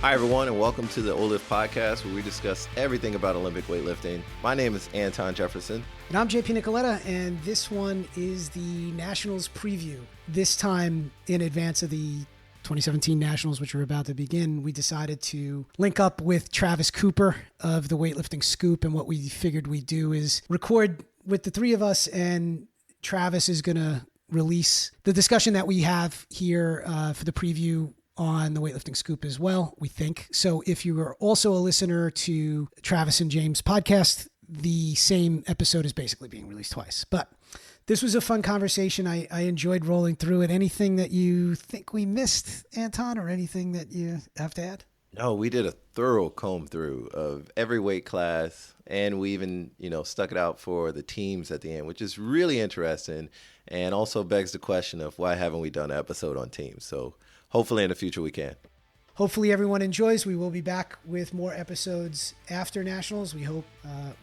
Hi, everyone, and welcome to the OLIFT podcast, where we discuss everything about Olympic weightlifting. My name is Anton Jefferson. And I'm JP Nicoletta, and this one is the Nationals preview. This time, in advance of the 2017 Nationals, which are about to begin, we decided to link up with Travis Cooper of the Weightlifting Scoop, and what we figured we'd do is record with the three of us, and Travis is going to release the discussion that we have here for the preview on the Weightlifting Scoop as well, we think. So if you are also a listener to Travis and James' podcast, the same episode is basically being released twice. But this was a fun conversation. I enjoyed rolling through it. Anything that you think we missed, Anton, or anything that you have to add? No, we did a thorough comb through of every weight class, and we even, stuck it out for the teams at the end, which is really interesting, and also begs the question of why haven't we done an episode on teams? So hopefully in the future we can. Hopefully everyone enjoys. We will be back with more episodes after Nationals. We hope,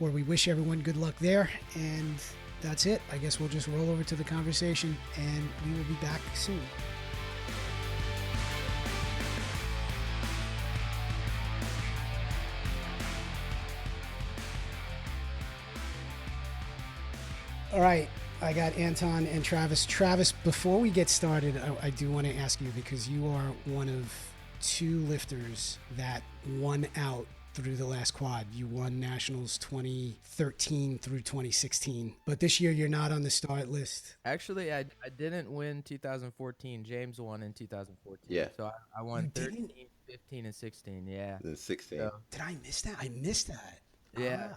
or we wish everyone good luck there. And that's it. I guess we'll just roll over to the conversation, and we will be back soon. All right. I got Anton and Travis. Travis, before we get started, I do want to ask you, because you are one of two lifters that won out through the last quad. You won Nationals 2013 through 2016, but this year you're not on the start list. Actually, I didn't win 2014. James won in 2014. Yeah. So I won 13, 15, and 16. Yeah. Then 16. So, Did I miss that? I missed that. yeah.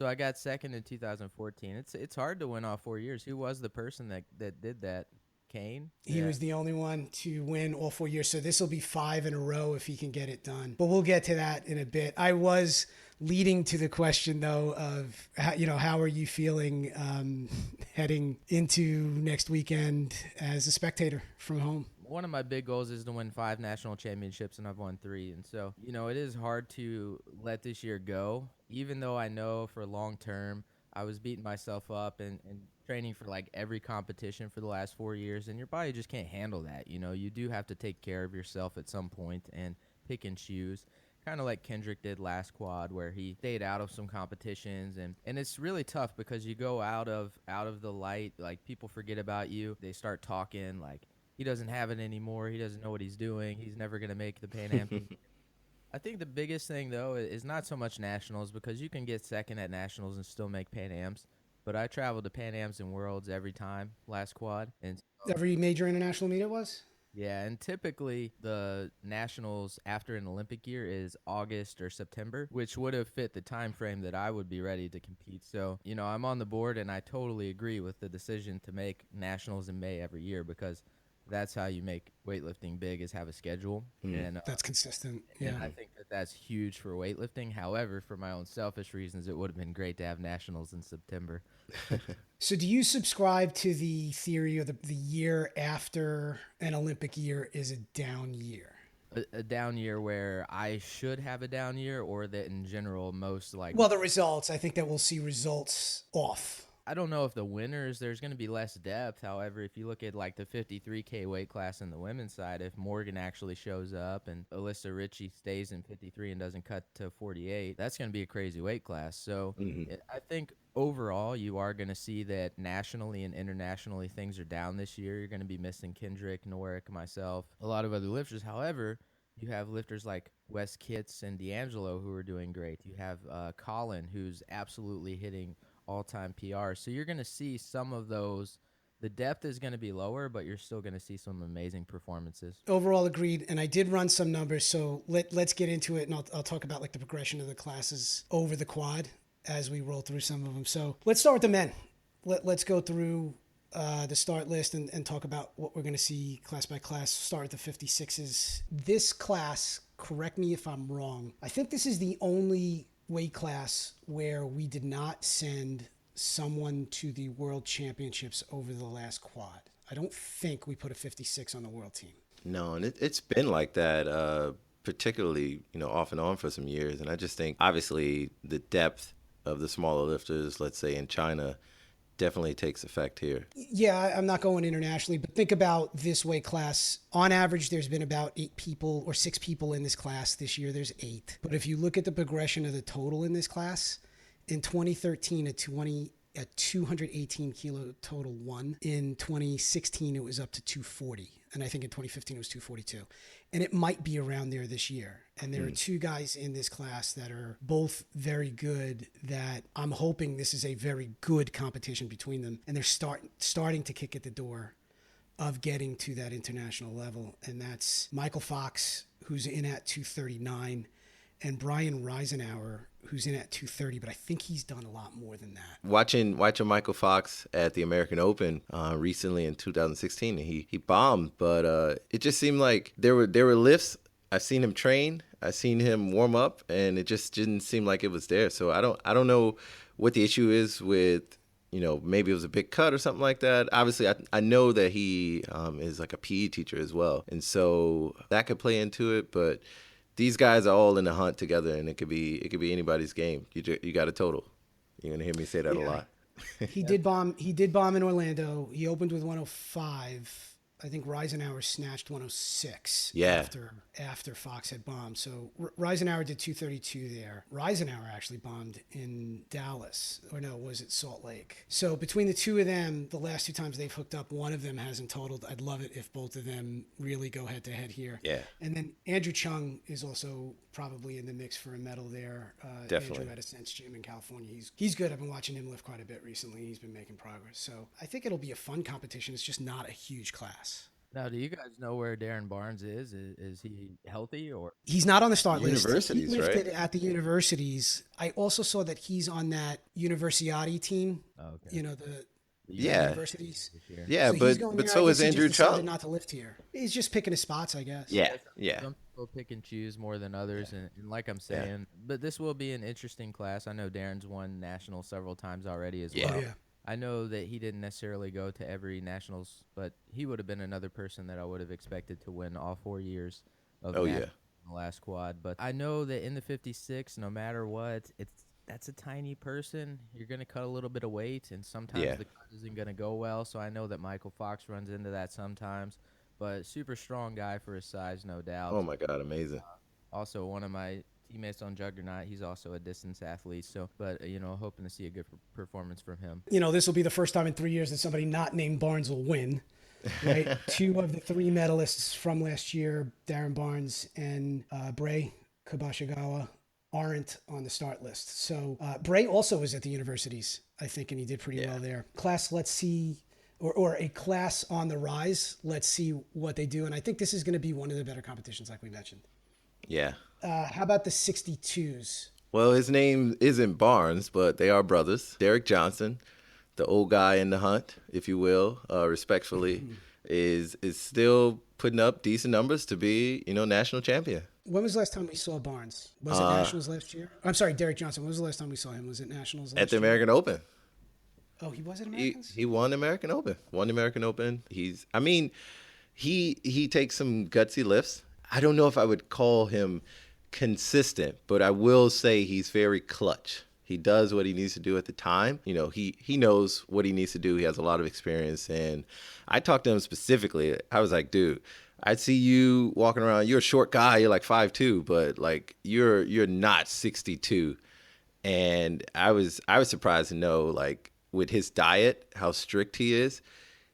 So I got second in 2014. It's hard to win all 4 years. Who was the person that did that? Kane? He was the only one to win all 4 years. So this will be 5 in a row if he can get it done. But we'll get to that in a bit. I was leading to the question, though, of how are you feeling heading into next weekend as a spectator from home? One of my big goals is to win 5 national championships, and I've won 3. And so, it is hard to let this year go, even though I know for long term I was beating myself up and training for like every competition for the last 4 years, and your body just can't handle that. You do have to take care of yourself at some point and pick and choose, kind of like Kendrick did last quad, where he stayed out of some competitions, and it's really tough because you go out of the light, like people forget about you. They start talking like, he doesn't have it anymore, he doesn't know what he's doing, he's never going to make the Pan Am. I think the biggest thing, though, is not so much Nationals, because you can get second at Nationals and still make Pan Ams. But I traveled to Pan Ams and Worlds every time last quad. And every major international meet it was? Yeah, and typically the Nationals after an Olympic year is August or September, which would have fit the time frame that I would be ready to compete. So, I'm on the board, and I totally agree with the decision to make Nationals in May every year, because that's how you make weightlifting big, is have a schedule. And that's consistent. And I think that's huge for weightlifting. However, for my own selfish reasons, it would have been great to have Nationals in September. So do you subscribe to the theory of the year after an Olympic year is a down year? A down year where I should have a down year, or that in general most like... Well, the results. I think that we'll see results off. I don't know if the winners, there's going to be less depth. However, if you look at like the 53K weight class in the women's side, if Morgan actually shows up and Alyssa Ritchie stays in 53 and doesn't cut to 48, that's going to be a crazy weight class. So I think overall you are going to see that nationally and internationally things are down this year. You're going to be missing Kendrick, Norick, myself, a lot of other lifters. However, you have lifters like Wes Kitts and D'Angelo who are doing great. You have Colin, who's absolutely hitting all-time PR. So you're going to see some of those. The depth is going to be lower, but you're still going to see some amazing performances. Overall agreed. And I did run some numbers, so let's get into it, and I'll talk about like the progression of the classes over the quad as we roll through some of them. So let's start with the men. Let's go through the start list and talk about what we're going to see class by class. Start with the 56s. This class, correct me if I'm wrong, I think this is the only weight class where we did not send someone to the world championships over the last quad. I don't think we put a 56 on the world team. No, and it's been like that, particularly, off and on for some years. And I just think, obviously, the depth of the smaller lifters, let's say in China, definitely takes effect here. Yeah, I'm not going internationally, but think about this weight class. On average, there's been about 8 people or 6 people in this class. This year, there's 8. But if you look at the progression of the total in this class, in 2013, a 218 kilo total won. In 2016, it was up to 240. And I think in 2015, it was 242. And it might be around there this year. And there are 2 guys in this class that are both very good, that I'm hoping this is a very good competition between them. And they're starting to kick at the door of getting to that international level. And that's Michael Fox, who's in at 239, and Brian Reisenauer, who's in at 230, but I think he's done a lot more than that. Watching Michael Fox at the American Open recently in 2016, he bombed, but it just seemed like there were lifts. I've seen him train, I've seen him warm up, and it just didn't seem like it was there. So I don't know what the issue is with, maybe it was a big cut or something like that. Obviously, I know that he is like a PE teacher as well, and so that could play into it, but these guys are all in the hunt together, and it could be anybody's game. You got a total. You're gonna hear me say that a lot. He did bomb in Orlando. He opened with 105. I think Reisenauer snatched 106 after Fox had bombed. So Reisenauer did 232 there. Reisenauer actually bombed in Dallas, or no, was it Salt Lake? So between the 2 of them, the last 2 times they've hooked up, one of them hasn't totaled. I'd love it if both of them really go head to head here. Yeah. And then Andrew Chung is also probably in the mix for a medal there. Definitely. Andrew at Ascent's Gym in California. He's good. I've been watching him lift quite a bit recently. He's been making progress. So I think it'll be a fun competition. It's just not a huge class. Now, do you guys know where Darren Barnes is? Is he healthy or? He's not on the start list. Universities, he lifted right? At the universities. I also saw that he's on that Universiati team. Oh, okay. The universities. Yeah, So but so is Andrew Chung. Not to lift here. He's just picking his spots, I guess. Yeah. Some people pick and choose more than others, and like I'm saying, but this will be an interesting class. I know Darren's won nationals several times already as well. Yeah. I know that he didn't necessarily go to every nationals, but he would have been another person that I would have expected to win all 4 years of the last quad. But I know that in the 56, no matter what, that's a tiny person. You're going to cut a little bit of weight, and sometimes the cut isn't going to go well. So I know that Michael Fox runs into that sometimes. But super strong guy for his size, no doubt. Oh, my God, amazing. Also, one of my teammates on Juggernaut, he's also a distance athlete. So, but, hoping to see a good performance from him. This will be the first time in 3 years that somebody not named Barnes will win. Right? 2 of the 3 medalists from last year, Darren Barnes and Bray Kabashigawa, aren't on the start list. So Bray also was at the universities, I think, and he did pretty well there. Class, let's see, or a class on the rise. Let's see what they do. And I think this is going to be one of the better competitions, like we mentioned. Yeah. How about the 62s? Well, his name isn't Barnes, but they are brothers. Derek Johnson, the old guy in the hunt, if you will, respectfully, is still putting up decent numbers to be, national champion. When was the last time we saw Barnes? Was it Nationals last year? I'm sorry, Derek Johnson. When was the last time we saw him? Was it Nationals last year? At the American Open. Oh, he was at Americans? He won the American Open. He takes some gutsy lifts. I don't know if I would call him consistent, but I will say he's very clutch. He does what he needs to do at the time. He knows what he needs to do. He has a lot of experience. And I talked to him specifically. I was like, dude, I see you walking around. You're a short guy. You're like 5'2", but like you're not 62. And I was surprised to know, like, with his diet, how strict he is.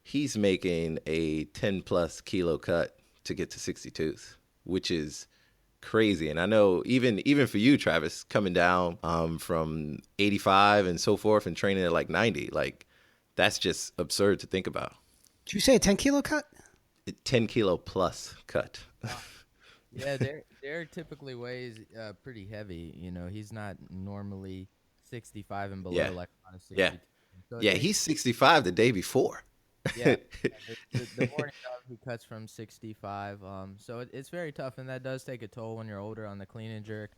He's making a 10+ kilo cut to get to 62s, which is crazy. And I know even for you, Travis, coming down from 85 and so forth and training at like 90, like that's just absurd to think about. Did you say a 10 kilo cut? 10 kilo plus cut. Yeah, Derek typically weighs pretty heavy. He's not normally 65 and below like on a 62. Yeah. So He's 65 the day before. The morning of, he cuts from 65. So it's very tough, and that does take a toll when you're older on the clean and jerk.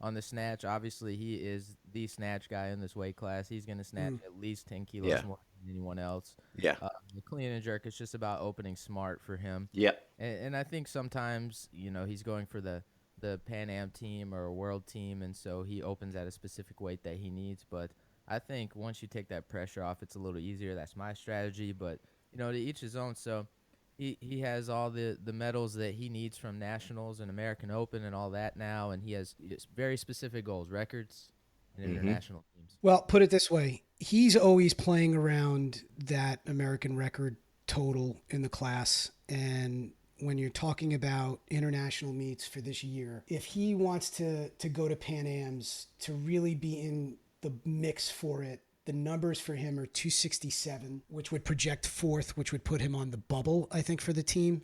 On the snatch, obviously, he is the snatch guy in this weight class. He's going to snatch at least 10 kilos more than anyone else. Yeah. The clean and jerk is just about opening smart for him. Yeah. And I think sometimes, he's going for the Pan Am team or a world team, and so he opens at a specific weight that he needs. But I think once you take that pressure off, it's a little easier. That's my strategy, but to each his own. So he has all the medals that he needs from nationals and American Open and all that now, and he has very specific goals, records, and Hmm. international teams. Well, put it this way, he's always playing around that American record total in the class. And when you're talking about international meets for this year, if he wants to go to Pan Am's to really be in the mix for it, the numbers for him are 267, which would project fourth, which would put him on the bubble, I think, for the team.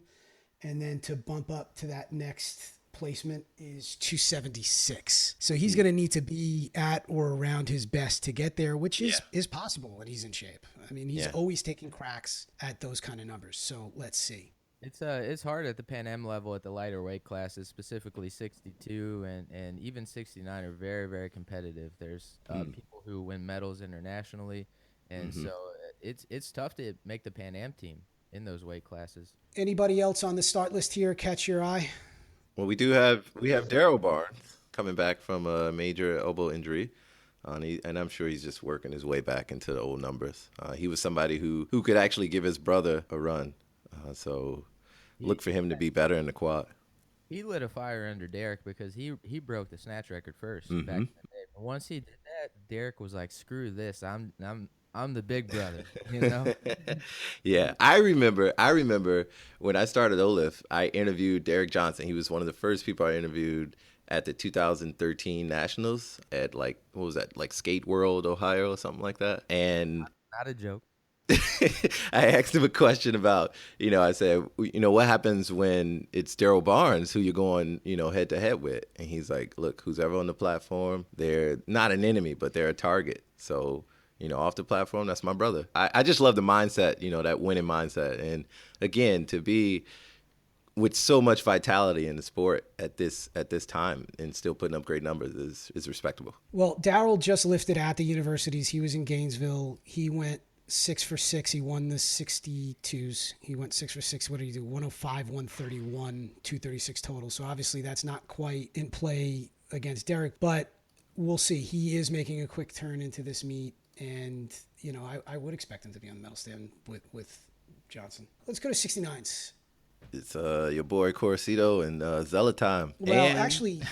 And then to bump up to that next placement is 276. So he's going to need to be at or around his best to get there, which Yeah. is possible when he's in shape. I mean, he's Yeah. always taking cracks at those kind of numbers. So let's see. It's hard at the Pan Am level at the lighter weight classes, specifically 62 and even 69 are very, very competitive. There's people who win medals internationally, and Hmm. so it's tough to make the Pan Am team in those weight classes. Anybody else on the start list here catch your eye? Well, we have Daryl Barnes coming back from a major elbow injury. And I'm sure he's just working his way back into the old numbers. He was somebody who could actually give his brother a run. So He look for him to be better in the quad. he lit a fire under Derek because he broke the snatch record first back Hmm. in the day. But once he did that, Derek was like, "Screw this! I'm the big brother," Yeah, I remember when I started Olif, I interviewed Derek Johnson. He was one of the first people I interviewed at the 2013 Nationals at, like, what was that, like Skate World, Ohio or something like that. And Not a joke. I asked him a question about, I said, what happens when it's Daryl Barnes who you're going, head to head with? And he's like, look, who's ever on the platform, they're not an enemy, but they're a target. So, off the platform, that's my brother. I just love the mindset, that winning mindset. And again, to be with so much vitality in the sport at this time and still putting up great numbers is respectable. Well, Daryl just lifted at the universities. He was in Gainesville. He went 6 for 6. He won the 62s. He went 6 for 6. What did he do? 105, 131, 236 total. So obviously that's not quite in play against Derek, but we'll see. He is making a quick turn into this meet, and I would expect him to be on the medal stand with Johnson. Let's go to 69s. It's your boy Coracito and Zella time. Well, actually,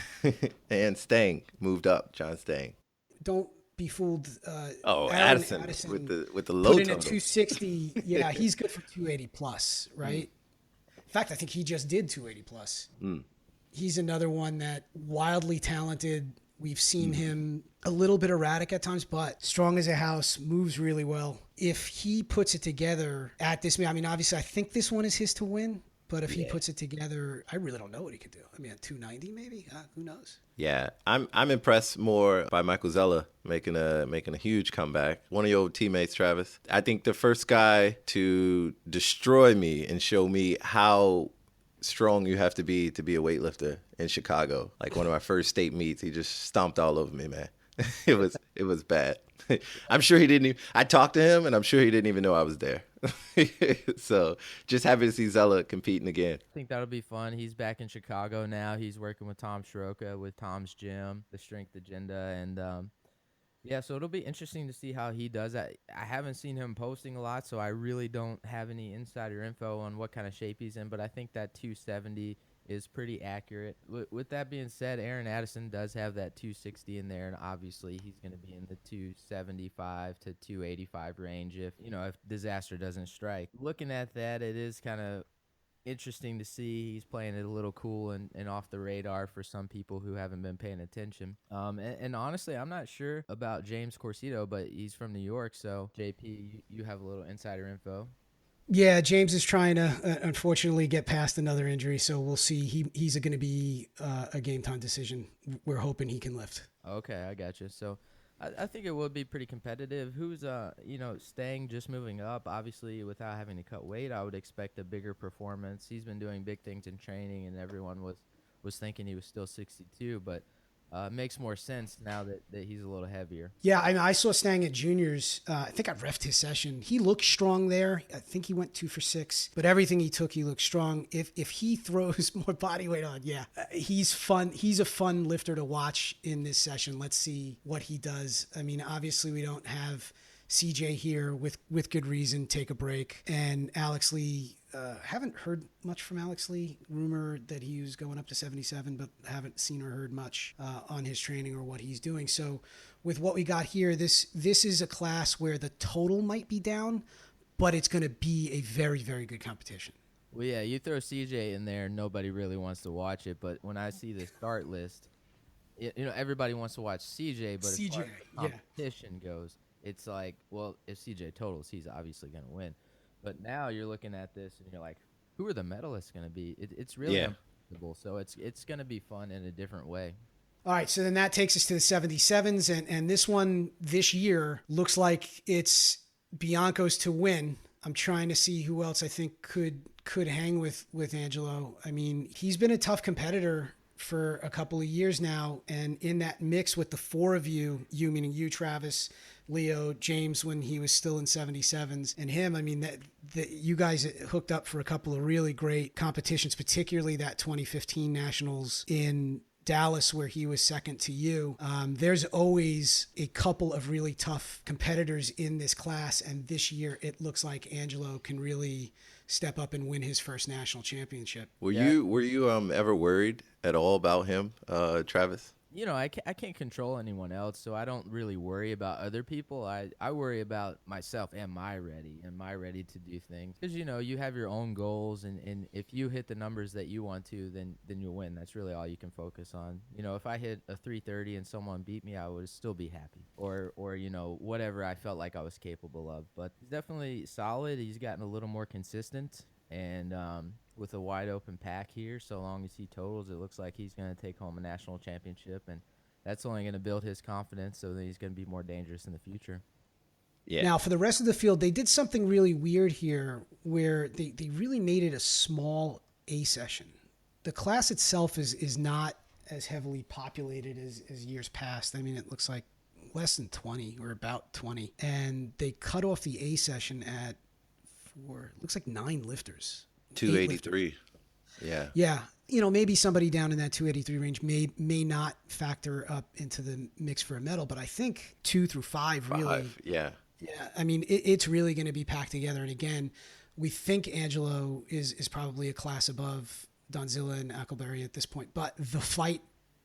And Stang moved up, John Stang. don't be fooled. Oh, Aaron Addison with the put low in a total. 260. Yeah, he's good for 280 plus, right? In fact, I think he just did 280 plus. He's another one that wildly talented. We've seen him a little bit erratic at times, but strong as a house, moves really well. If he puts it together at this, I mean, obviously, I think this one is his to win. But if he puts it together, I really don't know what he could do. I mean, at 290 maybe, who knows? Yeah, I'm impressed more by Michael Zella making a huge comeback. One of your old teammates, Travis. I think the first guy to destroy me and show me how strong you have to be a weightlifter in Chicago. Like one of my first state meets, he just stomped all over me, man. It was bad. I'm sure he didn't even, I talked to him and I'm sure he didn't even know I was there. So just happy to see Zella competing again. I think that'll be fun. He's back in Chicago now. He's working with Tom Shiroka with Tom's Gym, the Strength Agenda, and yeah, so it'll be interesting to see how he does that. I haven't seen him posting a lot, so I really don't have any insider info on what kind of shape he's in, but I think that 270 is pretty accurate. With that being said, Aaron Addison does have that 260 in there, and obviously he's going to be in the 275 to 285 range if disaster doesn't strike. Looking at that, it is kind of interesting to see. He's playing it a little cool and off the radar for some people who haven't been paying attention. And honestly, I'm not sure about James Corsito, but he's from New York, so JP, you have a little insider info. Yeah, James is trying to unfortunately get past another injury, so we'll see. He's going to be a game time decision. We're hoping he can lift. Okay, I got you. So I think it would be pretty competitive. Who's Stang just moving up? Obviously, without having to cut weight, I would expect a bigger performance. He's been doing big things in training, and everyone was thinking he was still 62, but makes more sense now that he's a little heavier. Yeah, I saw Stang at juniors. I think I reffed his session. He looked strong there. I think he went 2 for 6, but everything he took, he looked strong. If he throws more body weight on, yeah, he's fun. He's a fun lifter to watch in this session. Let's see what he does. I mean, obviously we don't have CJ here with good reason. Take a break. And Alex Lee, haven't heard much from Alex Lee. Rumor that he was going up to 77, but haven't seen or heard much on his training or what he's doing. So with what we got here, this is a class where the total might be down, but it's going to be a very, very good competition. Well, yeah, you throw CJ in there, nobody really wants to watch it. But when I see the start list, everybody wants to watch CJ, but as far as the competition goes, it's like, well, if CJ totals, he's obviously going to win. But now you're looking at this and you're like, who are the medalists going to be? It's really unpredictable. So it's going to be fun in a different way. All right, so then that takes us to the 77s, and this one this year looks like it's Bianco's to win. I'm trying to see who else I think could hang with Angelo. I mean, he's been a tough competitor for a couple of years now, and in that mix with the four of you meaning you, Travis, Leo, James, when he was still in 77s, and him, I mean, that you guys hooked up for a couple of really great competitions, particularly that 2015 Nationals in Dallas where he was second to you. There's always a couple of really tough competitors in this class, and this year it looks like Angelo can really step up and win his first national championship. Were you ever worried at all about him, Travis? I can't control anyone else, so I don't really worry about other people. I worry about myself. Am I ready? Am I ready to do things? Because, you have your own goals, and if you hit the numbers that you want to, then you'll win. That's really all you can focus on. If I hit a 330 and someone beat me, I would still be happy. Or whatever I felt like I was capable of. But he's definitely solid. He's gotten a little more consistent. And with a wide open pack here, so long as he totals, it looks like he's going to take home a national championship, and that's only going to build his confidence so that he's going to be more dangerous in the future. Yeah. Now, for the rest of the field, they did something really weird here where they really made it a small A session. The class itself is not as heavily populated as years past. I mean, it looks like less than 20 or about 20. And they cut off the A session at looks like 9 lifters. 283. Yeah. Yeah. Maybe somebody down in that 283 range may not factor up into the mix for a medal, but I think 2 through 5 really. Yeah. Yeah. I mean, it's really going to be packed together. And again, we think Angelo is probably a class above Donzilla and Ackleberry at this point, but the fight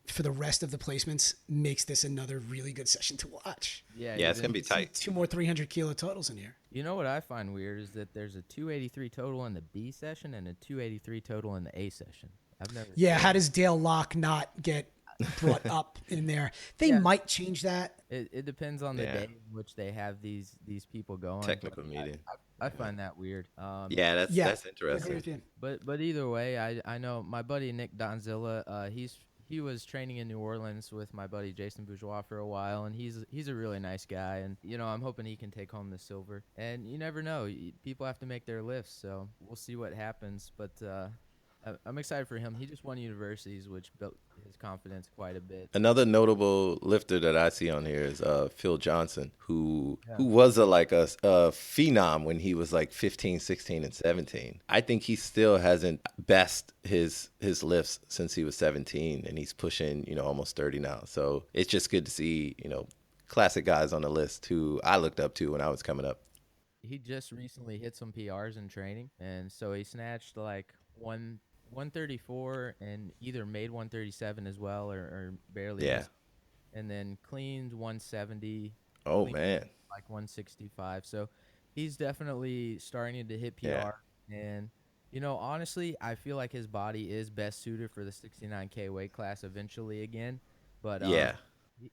for the rest of the placements makes this another really good session to watch. Yeah, it's going to be tight. 2 more 300 kilo totals in here. You know what I find weird is that there's a 283 total in the B session and a 283 total in the A session. I've never. Yeah, how does Dale Locke not get brought up in there? They might change that. It depends on the day in which they have these people going. Technical meeting. I find that weird. That's interesting. But either way, I know my buddy Nick Donzilla. He was training in New Orleans with my buddy Jason Bourgeois for a while, and he's a really nice guy. And, I'm hoping he can take home the silver. And you never know. People have to make their lifts, so we'll see what happens. But I'm excited for him. He just won universities, which built his confidence quite a bit. Another notable lifter that I see on here is Phil Johnson, who was a phenom when he was like 15, 16, and 17. I think he still hasn't best his lifts since he was 17, and he's pushing, almost 30 now. So it's just good to see, classic guys on the list who I looked up to when I was coming up. He just recently hit some PRs in training, and so he snatched like 134 and either made 137 as well or barely. Yeah. And then cleaned 170. Oh, man. Like 165. So he's definitely starting to hit PR. Yeah. And, honestly, I feel like his body is best suited for the 69K weight class eventually again. But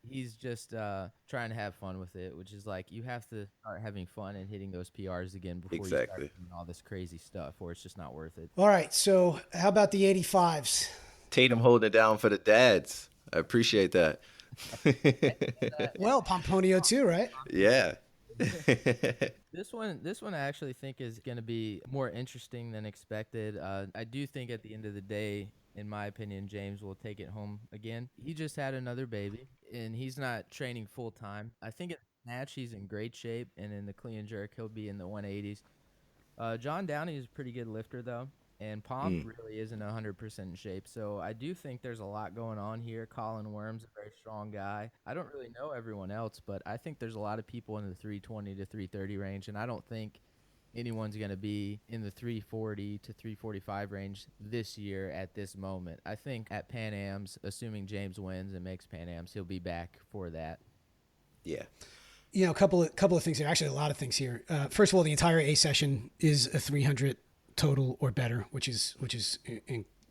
he's just trying to have fun with it, which is like you have to start having fun and hitting those PRs again before you start doing all this crazy stuff, or it's just not worth it. All right, so how about the 85s? Tatum holding it down for the dads. I appreciate that. Well, Pomponio too, right? Yeah. This one I actually think is going to be more interesting than expected. I do think at the end of the day, in my opinion, James will take it home again. He just had another baby, and he's not training full time. I think at snatch he's in great shape, and in the clean and jerk he'll be in the 180s. John Downey is a pretty good lifter though, and Pomp really isn't 100% in shape. So I do think there's a lot going on here. Colin Worm's a very strong guy. I don't really know everyone else, but I think there's a lot of people in the 320 to 330 range, and I don't think anyone's going to be in the 340 to 345 range this year at this moment. I think at Pan Am's, assuming James wins and makes Pan Am's, he'll be back for that. Yeah. A couple of things here. Actually, a lot of things here. First of all, the entire A session is a 300 total or better, which is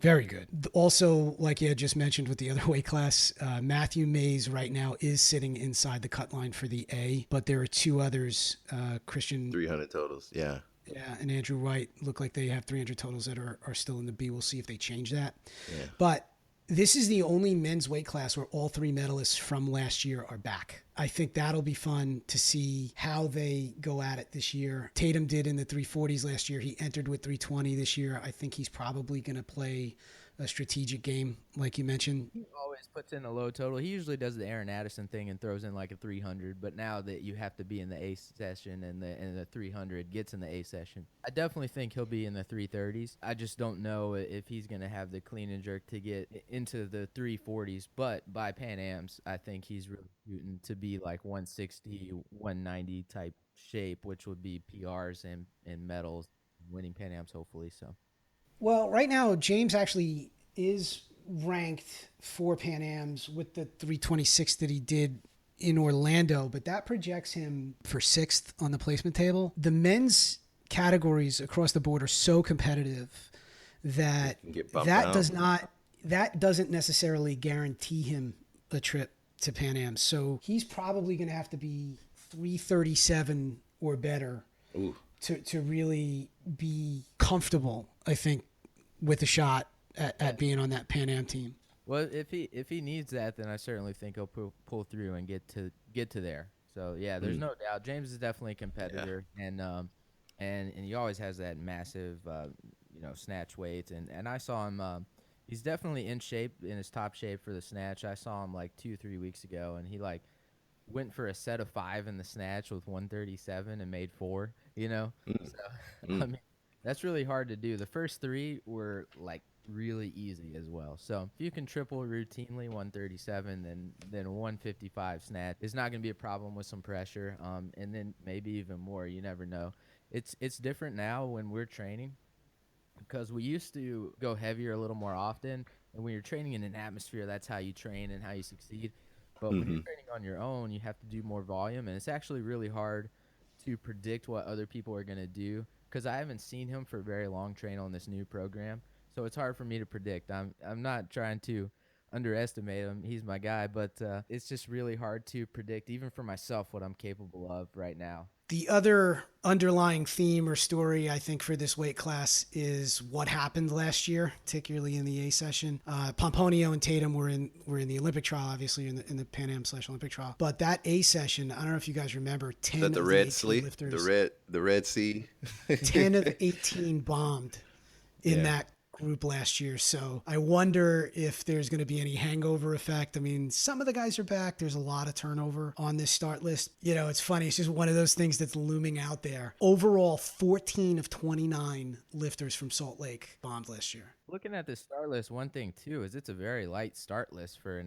very good. Also, like you had just mentioned with the other weight class, Matthew Mays right now is sitting inside the cut line for the A, but there are two others, Christian 300 totals. Yeah. Yeah, and Andrew White look like they have 300 totals that are still in the B. We'll see if they change that. Yeah. But this is the only men's weight class where all three medalists from last year are back. I think that'll be fun to see how they go at it this year. Tatum did in the 340s last year. He entered with 320 this year. I think he's probably going to play a strategic game, like you mentioned. He always puts in a low total. He usually does the Aaron Addison thing and throws in like a 300. But now that you have to be in the A session and the 300 gets in the A session, I definitely think he'll be in the 330s. I just don't know if he's going to have the clean and jerk to get into the 340s. But by Pan Am's, I think he's really shooting to be like 160, 190 type shape, which would be PRs and medals, winning Pan Am's hopefully. So. Well, right now, James actually is ranked for Pan Am's with the 326 that he did in Orlando, but that projects him for 6th on the placement table. The men's categories across the board are so competitive that that doesn't necessarily guarantee him a trip to Pan Am. So he's probably going to have to be 337 or better to really be comfortable, I think, with a shot at being on that Pan Am team. Well, if he needs that, then I certainly think he'll pull through and get to there. So yeah, there's no doubt. James is definitely a competitor, and he always has that massive snatch weight. And I saw him. He's definitely in shape, in his top shape for the snatch. I saw him like 2-3 weeks ago, and he like went for a set of 5 in the snatch with 137 and made 4. So I mean, that's really hard to do. The first 3 were like really easy as well. So if you can triple routinely 137, then 155 snatch is not going to be a problem with some pressure. And then maybe even more. You never know. It's different now when we're training, because we used to go heavier a little more often. And when you're training in an atmosphere, that's how you train and how you succeed. But when you're training on your own, you have to do more volume, and it's actually really hard to predict what other people are going to do, because I haven't seen him for very long train on this new program. So it's hard for me to predict. I'm not trying to underestimate him. He's my guy, but it's just really hard to predict, even for myself, what I'm capable of right now. The other underlying theme or story, I think, for this weight class is what happened last year, particularly in the A session. Pomponio and Tatum were in the Olympic trial, obviously in the Pan Am / Olympic trial. But that A session, I don't know if you guys remember, 10 of the Red Sea lifters, the Red Sea, 10 of 18 bombed in that group last year. So I wonder if there's going to be any hangover effect. I mean, some of the guys are back. There's a lot of turnover on this start list. It's funny. It's just one of those things that's looming out there. Overall, 14 of 29 lifters from Salt Lake bombed last year. Looking at this start list, one thing too is it's a very light start list for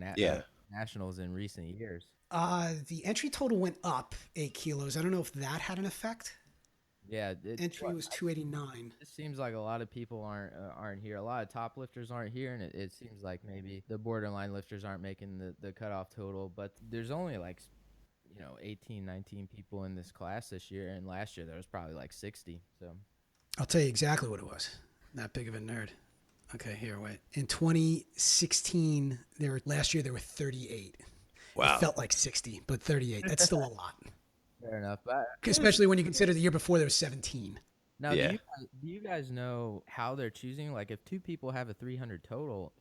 nationals in recent years. The entry total went up 8 kilos. I don't know if that had an effect. Yeah, entry was 289. It seems like a lot of people aren't here. A lot of top lifters aren't here, and it seems like maybe the borderline lifters aren't making the cutoff total. But there's only 18, 19 people in this class this year, and last year there was probably like 60. So I'll tell you exactly what it was. Not big of a nerd. Okay, here, wait. In 2016, last year there were 38. Wow. It felt like 60, but 38. That's still a lot. Fair enough. Especially when you consider the year before there was 17. Now, do you guys know how they're choosing? Like, if 2 people have a 300 total,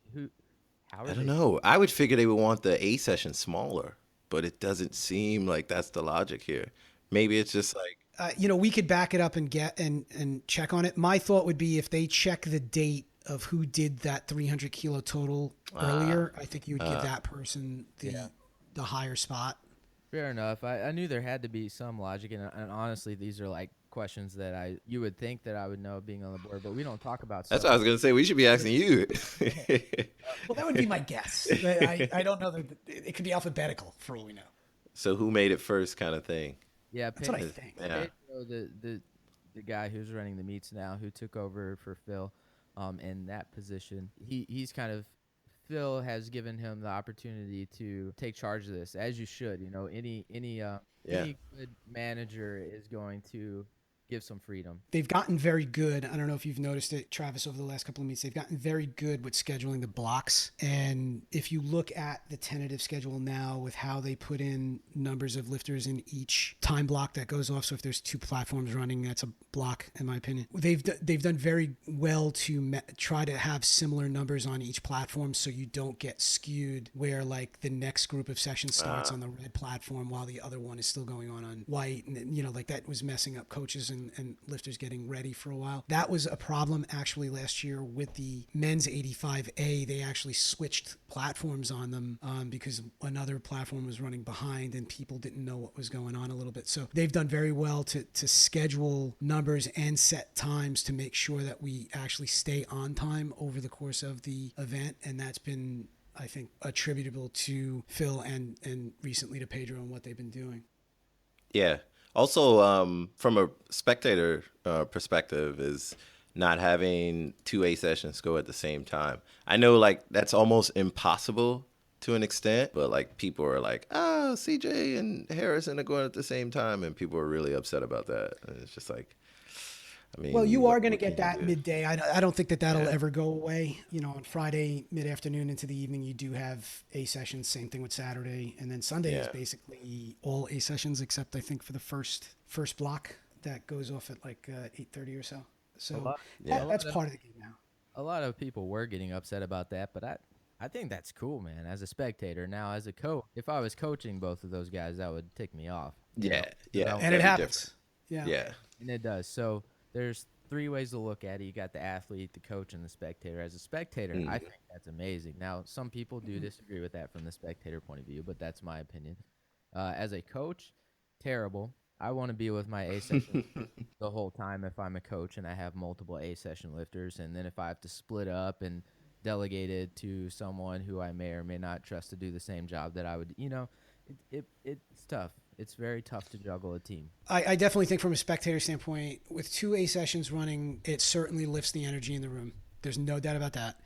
I don't know. I would figure they would want the A session smaller, but it doesn't seem like that's the logic here. Maybe it's just like we could back it up and check on it. My thought would be if they check the date of who did that 300 kilo total earlier, I think you would give that person the higher spot. Fair enough. I knew there had to be some logic, and honestly, these are like questions that you would think that I would know being on the board, but we don't talk about That's stuff. what I was gonna say. We should be asking you. Well, that would be my guess. I don't know that it could be alphabetical for all we know. So who made it first, kind of thing. Yeah, that's what I think. Yeah. Pedro, the guy who's running the meets now, who took over for Phil, in that position, he's kind of. Phil has given him the opportunity to take charge of this, as you should. You know, any good manager is going to give some freedom. They've gotten very good. I don't know if you've noticed it, Travis, over the last couple of meets. They've gotten very good with scheduling the blocks. And if you look at the tentative schedule now with how they put in numbers of lifters in each time block that goes off, so if there's 2 platforms running, that's a block, in my opinion. They've done very well to try to have similar numbers on each platform so you don't get skewed where like the next group of sessions starts on the red platform while the other one is still going on white. And, you know, like that was messing up coaches and lifters getting ready for a while. That was a problem actually last year with the men's 85A. They actually switched platforms on them because another platform was running behind and people didn't know what was going on a little bit. So they've done very well to schedule numbers and set times to make sure that we actually stay on time over the course of the event. And that's been, I think, attributable to Phil and recently to Pedro and what they've been doing. Yeah. Also, from a spectator perspective, is not having 2 A sessions go at the same time. I know, like, that's almost impossible to an extent, but, like, people are like, CJ and Harrison are going at the same time, and people are really upset about that. And it's just like, I mean, well, you are going to get that do? midday. I don't think that'll ever go away. You know, on Friday mid-afternoon into the evening, you do have A sessions. Same thing with Saturday, and then Sunday is basically all A sessions except I think for the first block that goes off at like 8:30 or so. So that's part of the game now. A lot of people were getting upset about that, but I think that's cool, man. As a spectator, now as a coach, if I was coaching both of those guys, that would tick me off. Yeah, and it happens. Yeah, and it does. So there's 3 ways to look at it. You got the athlete, the coach, and the spectator. As a spectator, I think that's amazing. Now, some people do disagree with that from the spectator point of view, but that's my opinion. As a coach, terrible. I want to be with my A session the whole time if I'm a coach and I have multiple A session lifters. And then if I have to split up and delegate it to someone who I may or may not trust to do the same job that I would, you know, it's tough. It's very tough to juggle a team. I definitely think from a spectator standpoint, with 2 A sessions running, it certainly lifts the energy in the room. There's no doubt about that.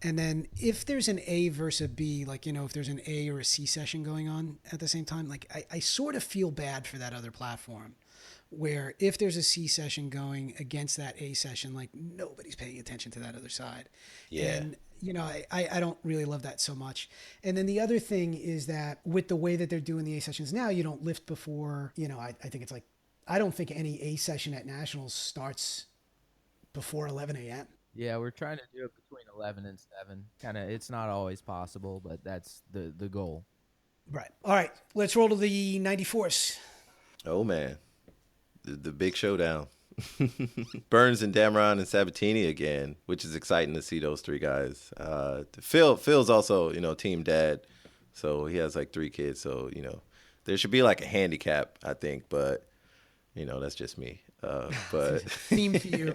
And then if there's an A versus a B, like, you know, if there's an A or a C session going on at the same time, like I sort of feel bad for that other platform where if there's a C session going against that A session, like nobody's paying attention to that other side. Yeah. And, you know, I don't really love that so much. And then the other thing is that with the way that they're doing the A sessions now, you don't lift before, you know, I think it's like, I don't think any A session at Nationals starts before 11 a.m. Yeah, we're trying to do it between 11 and 7. Kind of, it's not always possible, but that's the goal. Right. All right. Let's roll to the 94s. Oh, man. The big showdown. Burns and Dameron and Sabatini again, which is exciting to see those 3 guys. Phil's also, you know, team dad. So he has like 3 kids. So, you know, there should be like a handicap, I think. But, you know, that's just me. But theme for you.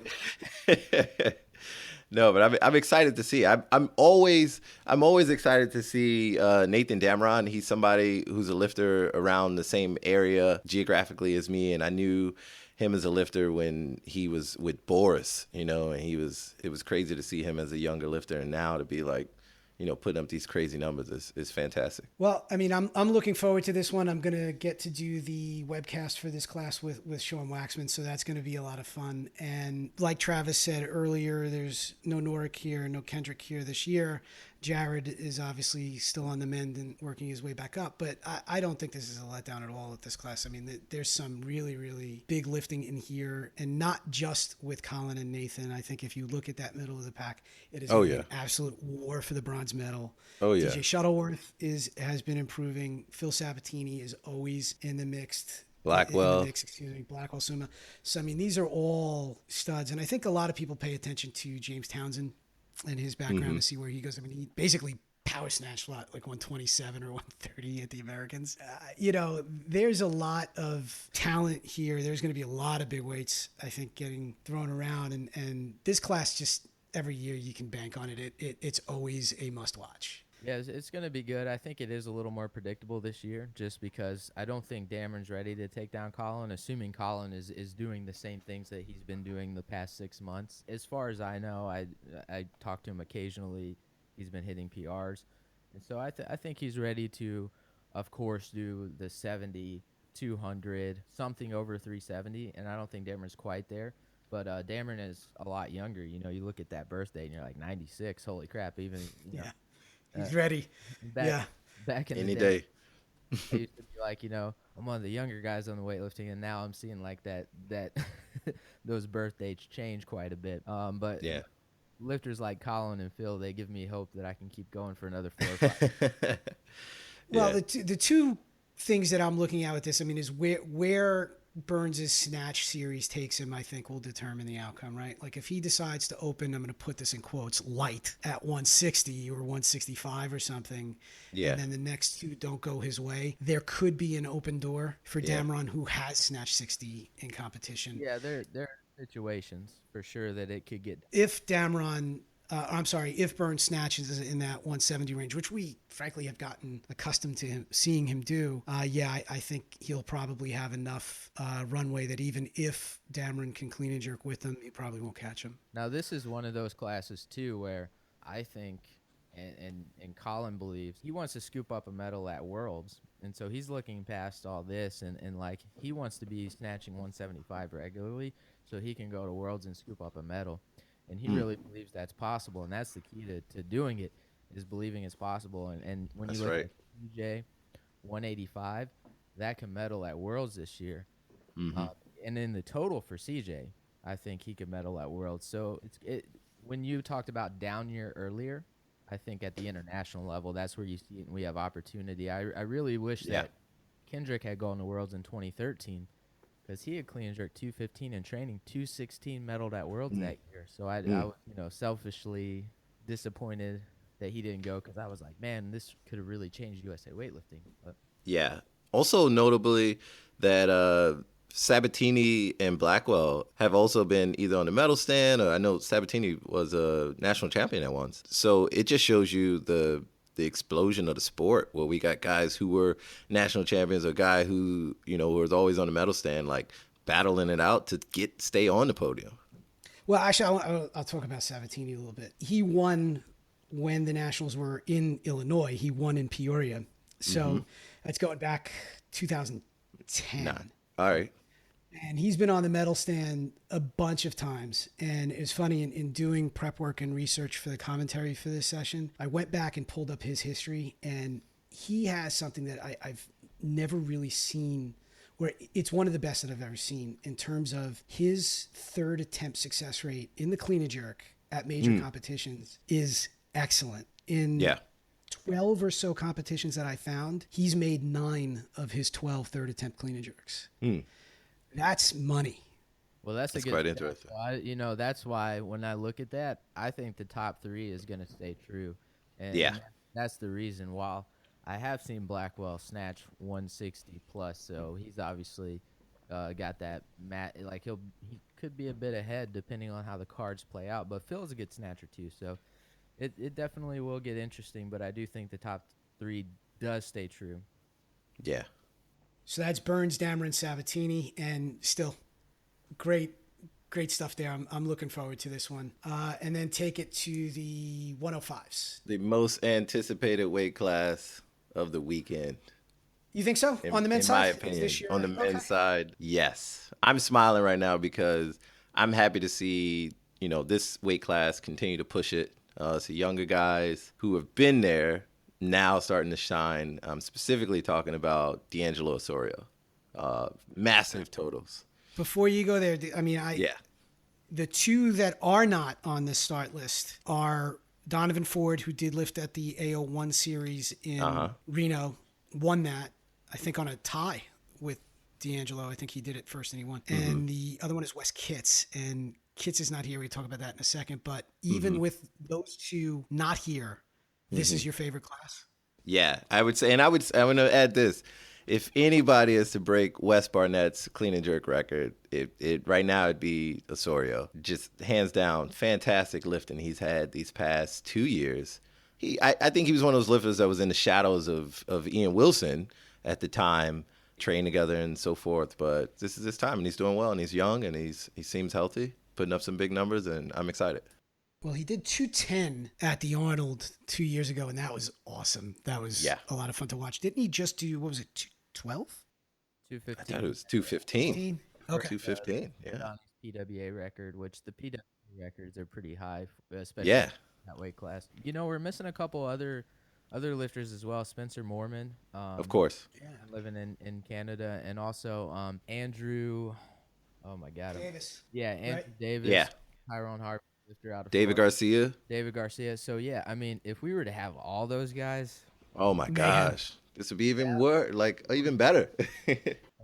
No, but I'm excited to see. I'm always excited to see Nathan Dameron. He's somebody who's a lifter around the same area geographically as me, and I knew him as a lifter when he was with Boris, you know, and it was crazy to see him as a younger lifter, and now to be like, you know, putting up these crazy numbers is fantastic. Well, I mean, I'm looking forward to this one. I'm going to get to do the webcast for this class with Sean Waxman, so that's going to be a lot of fun. And like Travis said earlier, there's no Norick here, no Kendrick here this year. Jared is obviously still on the mend and working his way back up, but I don't think this is a letdown at all at this class. I mean, there's some really, really big lifting in here, and not just with Colin and Nathan. I think if you look at that middle of the pack, it is an absolute war for the bronze medal. Oh, yeah. DJ Shuttleworth has been improving. Phil Sabatini is always in the mixed. Blackwell. Blackwell, Suma. So, I mean, these are all studs, and I think a lot of people pay attention to James Townsend and his background to see where he goes. I mean, he basically power snatched like 127 or 130 at the Americans. There's a lot of talent here. There's going to be a lot of big weights, I think, getting thrown around. And this class, just every year you can bank on it. It's always a must watch. Yeah, it's going to be good. I think it is a little more predictable this year just because I don't think Dameron's ready to take down Colin, assuming Colin is doing the same things that he's been doing the past 6 months. As far as I know, I talk to him occasionally. He's been hitting PRs. And so I think he's ready to, of course, do the 70, 200, something over 370. And I don't think Dameron's quite there. But Dameron is a lot younger. You look at that birthday and you're like 96. Holy crap. Even, yeah. He's ready. Back in any the day. day. I used to be like, I'm one of the younger guys on the weightlifting, and now I'm seeing like that those birth dates change quite a bit. But yeah. Lifters like Colin and Phil, they give me hope that I can keep going for another 4 or 5. Well, the two things that I'm looking at with this, I mean, is where Burns' snatch series takes him, I think will determine the outcome, right? Like if he decides to open, I'm going to put this in quotes, light at 160 or 165 or something, and then the next two don't go his way, there could be an open door for Dameron, who has snatched 60 in competition. Yeah, there are situations for sure that it could get. If Burns snatches in that 170 range, which we frankly have gotten accustomed to seeing him do, I think he'll probably have enough runway that even if Dameron can clean and jerk with him, he probably won't catch him. Now, this is one of those classes, too, where I think, and Colin believes, he wants to scoop up a medal at Worlds. And so he's looking past all this, and like, he wants to be snatching 175 regularly so he can go to Worlds and scoop up a medal. And he really believes that's possible, and that's the key to doing it, is believing it's possible. And when you look at CJ 185, that can medal at Worlds this year. And in the total for CJ, I think he could medal at Worlds. So when you talked about down year earlier, I think at the international level, that's where you see it and we have opportunity. I really wish that Kendrick had gone to Worlds in 2013. Because he had clean and jerked 215 in training, 216 medaled at Worlds that year. So I was, selfishly disappointed that he didn't go because I was like, man, this could have really changed USA weightlifting. But. Yeah. Also notably that Sabatini and Blackwell have also been either on the medal stand, or I know Sabatini was a national champion at once. So it just shows you the explosion of the sport, where we got guys who were national champions, or a guy who, was always on the medal stand, like battling it out to stay on the podium. Well, actually, I'll talk about Sabatini a little bit. He won when the nationals were in Illinois. He won in Peoria. So that's going back 2010. All right. And he's been on the medal stand a bunch of times. And it was funny, in doing prep work and research for the commentary for this session, I went back and pulled up his history, and he has something that I've never really seen, where it's one of the best that I've ever seen in terms of his third attempt success rate in the clean and jerk at major competitions is excellent. In 12 or so competitions that I found, he's made 9 of his 12 third attempt clean and jerks. That's money. Well, that's quite interesting. So that's why when I look at that, I think the top 3 is going to stay true. And that's the reason. While I have seen Blackwell snatch 160 plus, so he's obviously got that like he could be a bit ahead depending on how the cards play out. But Phil's a good snatcher too, so it definitely will get interesting. But I do think the top 3 does stay true. Yeah. So that's Burns, Dameron, Sabatini, and still great stuff there. I'm looking forward to this one. And then take it to the 105s. The most anticipated weight class of the weekend. You think so? On the men's side? In my opinion, on the men's side, yes. I'm smiling right now because I'm happy to see, this weight class continue to push it. So younger guys who have been there now starting to shine. I'm specifically talking about D'Angelo Osorio. Massive totals. Before you go there, the 2 that are not on this start list are Donovan Ford, who did lift at the AO1 series in Reno, won that, I think, on a tie with D'Angelo. I think he did it first and he won. And the other one is Wes Kitts. And Kitts is not here. We talk about that in a second. But even with those two not here, this is your favorite class? Yeah, I would say, and I'm going to add this. If anybody is to break Wes Barnett's clean and jerk record, it right now it'd be Osorio. Just hands down, fantastic lifting he's had these past 2 years. I think he was one of those lifters that was in the shadows of Ian Wilson at the time, trained together and so forth. But this is his time, and he's doing well, and he's young, and he seems healthy, putting up some big numbers, and I'm excited. Well, he did 210 at the Arnold 2 years ago, and that was awesome. That was a lot of fun to watch. Didn't he just do, what was it, 212? 215. I thought it was 215. Okay. 215, yeah. On his PWA record, which the PWA records are pretty high, especially in that weight class. You know, we're missing a couple other lifters as well. Spencer Moorman, of course, living in Canada, and also Andrew. Oh my God, Davis. Andrew Davis. Yeah, Tyrone Harper, lifter out of David Florida. Garcia. David Garcia. So yeah, I mean, if we were to have all those guys, oh my gosh, this would be even worse, like even better.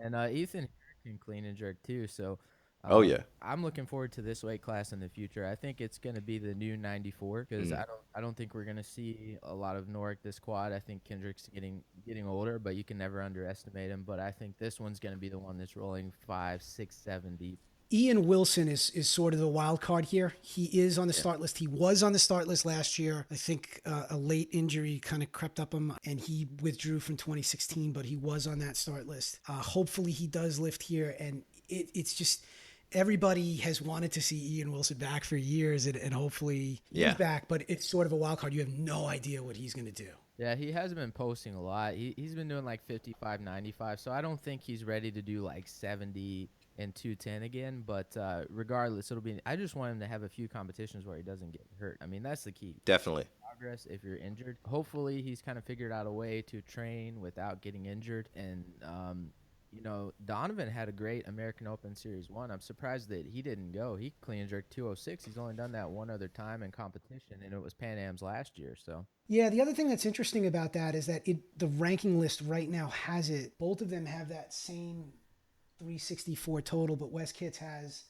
And Ethan can clean and jerk too. So. I'm looking forward to this weight class in the future. I think it's going to be the new 94 because I don't think we're going to see a lot of Norick this quad. I think Kendrick's getting older, but you can never underestimate him. But I think this one's going to be the one that's rolling 5, 6, 7 deep. Ian Wilson is sort of the wild card here. He is on the start list. He was on the start list last year. I think a late injury kind of crept up him, and he withdrew from 2016, but he was on that start list. Hopefully he does lift here, and it's just – everybody has wanted to see Ian Wilson back for years, and hopefully he's back, but it's sort of a wild card. You have no idea what he's going to do. Yeah, he hasn't been posting a lot. He's been doing like 55, 95, so I don't think he's ready to do like 70 and 210 again, but regardless, I just want him to have a few competitions where he doesn't get hurt. I mean, that's the key. Definitely. Progress if you're injured. Hopefully he's kind of figured out a way to train without getting injured, and you know, Donovan had a great American Open Series 1. I'm surprised that he didn't go. He clean and jerked 206. He's only done that one other time in competition, and it was Pan Am's last year. So yeah, the other thing that's interesting about that is that the ranking list right now has it. Both of them have that same 364 total, but Wes Kitts has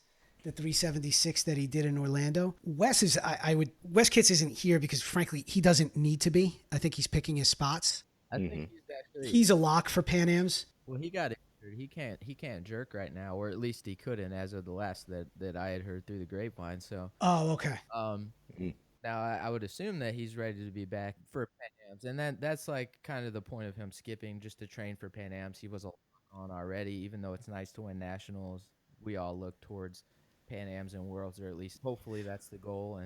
the 376 that he did in Orlando. Wes Kitts isn't here because frankly he doesn't need to be. I think he's picking his spots. I think he's a lock for Pan Am's. Well, he got injured. He can't jerk right now, or at least he couldn't as of the last that I had heard through the grapevine. So okay. Now I would assume that he's ready to be back for Pan Am's, and that's like kind of the point of him skipping just to train for Pan Am's. He was on already, even though it's nice to win nationals. We all look towards Pan Am's and Worlds, or at least hopefully that's the goal.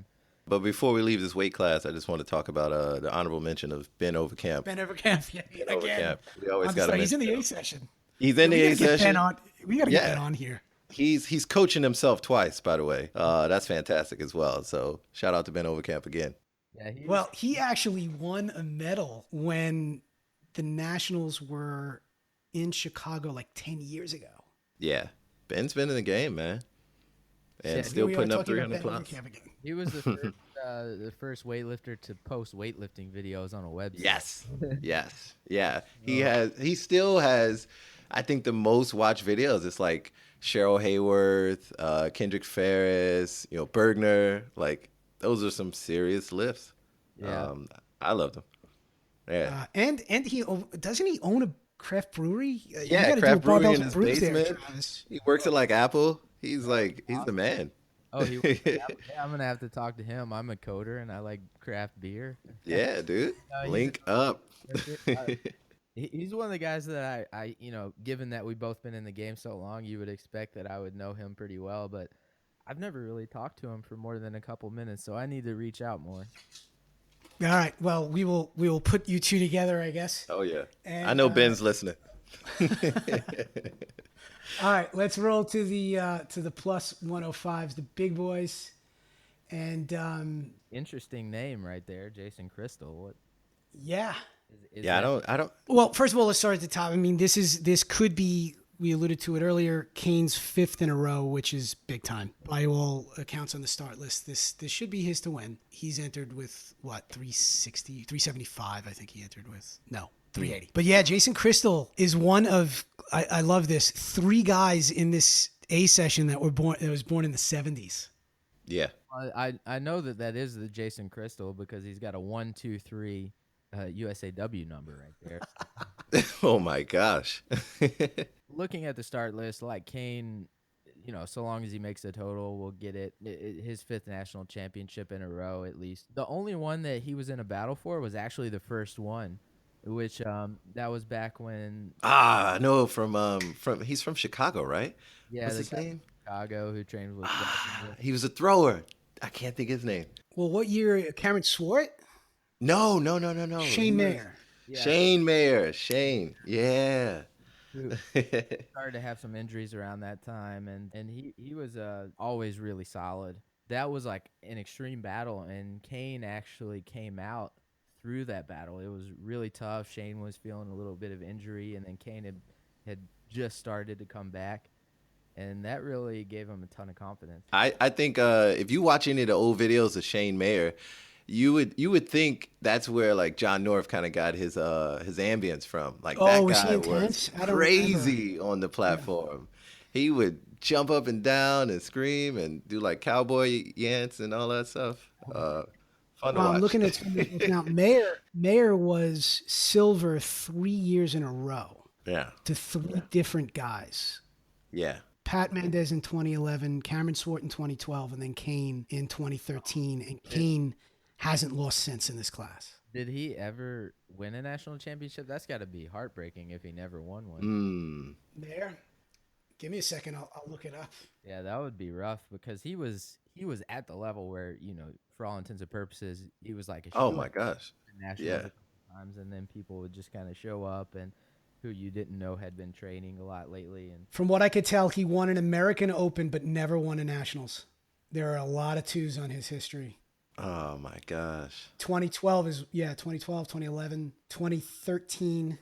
But before we leave this weight class, I just want to talk about the honorable mention of Ben Overkamp. Ben Overkamp, yeah. Ben Overkamp. We always got to He's in the A session. He's in the A session. We got to get Ben on here. He's coaching himself twice, by the way. That's fantastic as well. So shout out to Ben Overkamp again. Yeah, he actually won a medal when the Nationals were in Chicago like 10 years ago. Yeah, Ben's been in the game, man, and still putting up 300 plus. He was the first weightlifter to post weightlifting videos on a website. Yes. Yeah. He still has, I think, the most watched videos. It's like Cheryl Hayworth, Kendrick Ferris, Bergner. Like, those are some serious lifts. Yeah. I love them. Yeah. And he doesn't he own a craft brewery? Craft brewery in his basement. He works at like Apple. He's the man. Oh, I'm gonna have to talk to him. I'm a coder and I like craft beer. Yeah, dude. Link up. He's one of the guys that I given that we've both been in the game so long, you would expect that I would know him pretty well, but I've never really talked to him for more than a couple minutes, so I need to reach out more. All right. Well, we will put you two together, I guess. Oh yeah. And I know Ben's listening. All right, let's roll to the plus 105s, the big boys, and interesting name right there, Jason Crystal. What? Yeah. I don't. Well, first of all, let's start at the top. I mean, this could be. We alluded to it earlier. Kane's 5th in a row, which is big time by all accounts on the start list. This should be his to win. He's entered with what 360, 375. I think he entered with 380. But yeah, Jason Crystal is one of. I love this. 3 guys in this A session that was born in the 70s. Yeah. I know that is the Jason Crystal because he's got a 1-2-3 USAW number right there. Oh my gosh. Looking at the start list, like Kane, so long as he makes the total, we'll get it. His fifth national championship in a row, at least. The only one that he was in a battle for was actually the first one, which that was back when. No, from he's from Chicago, right? Yeah, What's the his guy name? from Chicago who trained with Wagner. He was a thrower. I can't think of his name. Well, what year? Cameron Swart? No, no, no, no, no. Shane He was Mayer. Yeah, Shane Mayer. Shane. Yeah. who started to have some injuries around that time, and he was always really solid. That was like an extreme battle, and Kane actually came out through that battle. It was really tough. Shane was feeling a little bit of injury, and then Kane had just started to come back, and that really gave him a ton of confidence. I think if you watch any of the old videos of Shane Mayer, you would think that's where like John North kind of got his ambience from. Like Oh, that was he guy was intense? I don't remember. crazy on the platform. He would jump up and down and scream and do like cowboy yants and all that stuff. Fun to Well, I'm watch. looking at some of this now. Mayer was silver 3 years in a row Yeah, to three different guys. yeah. Pat Mendez in 2011, Cameron Swart in 2012, and then Kane in 2013. And Kane hasn't lost since in this class. Did he ever win a national championship? That's got to be heartbreaking if he never won one. Mayer, give me a second. I'll look it up. Yeah, that would be rough because he was at the level where, for all intents and purposes, he was like a Oh shoo-in my gosh. for nationals Yeah. a couple times, and then people would just kind of show up and who you didn't know had been training a lot lately. And From what I could tell, he won an American Open, but never won a Nationals. There are a lot of twos on his history. Oh my gosh. 2012 is, 2012, 2011, 2013.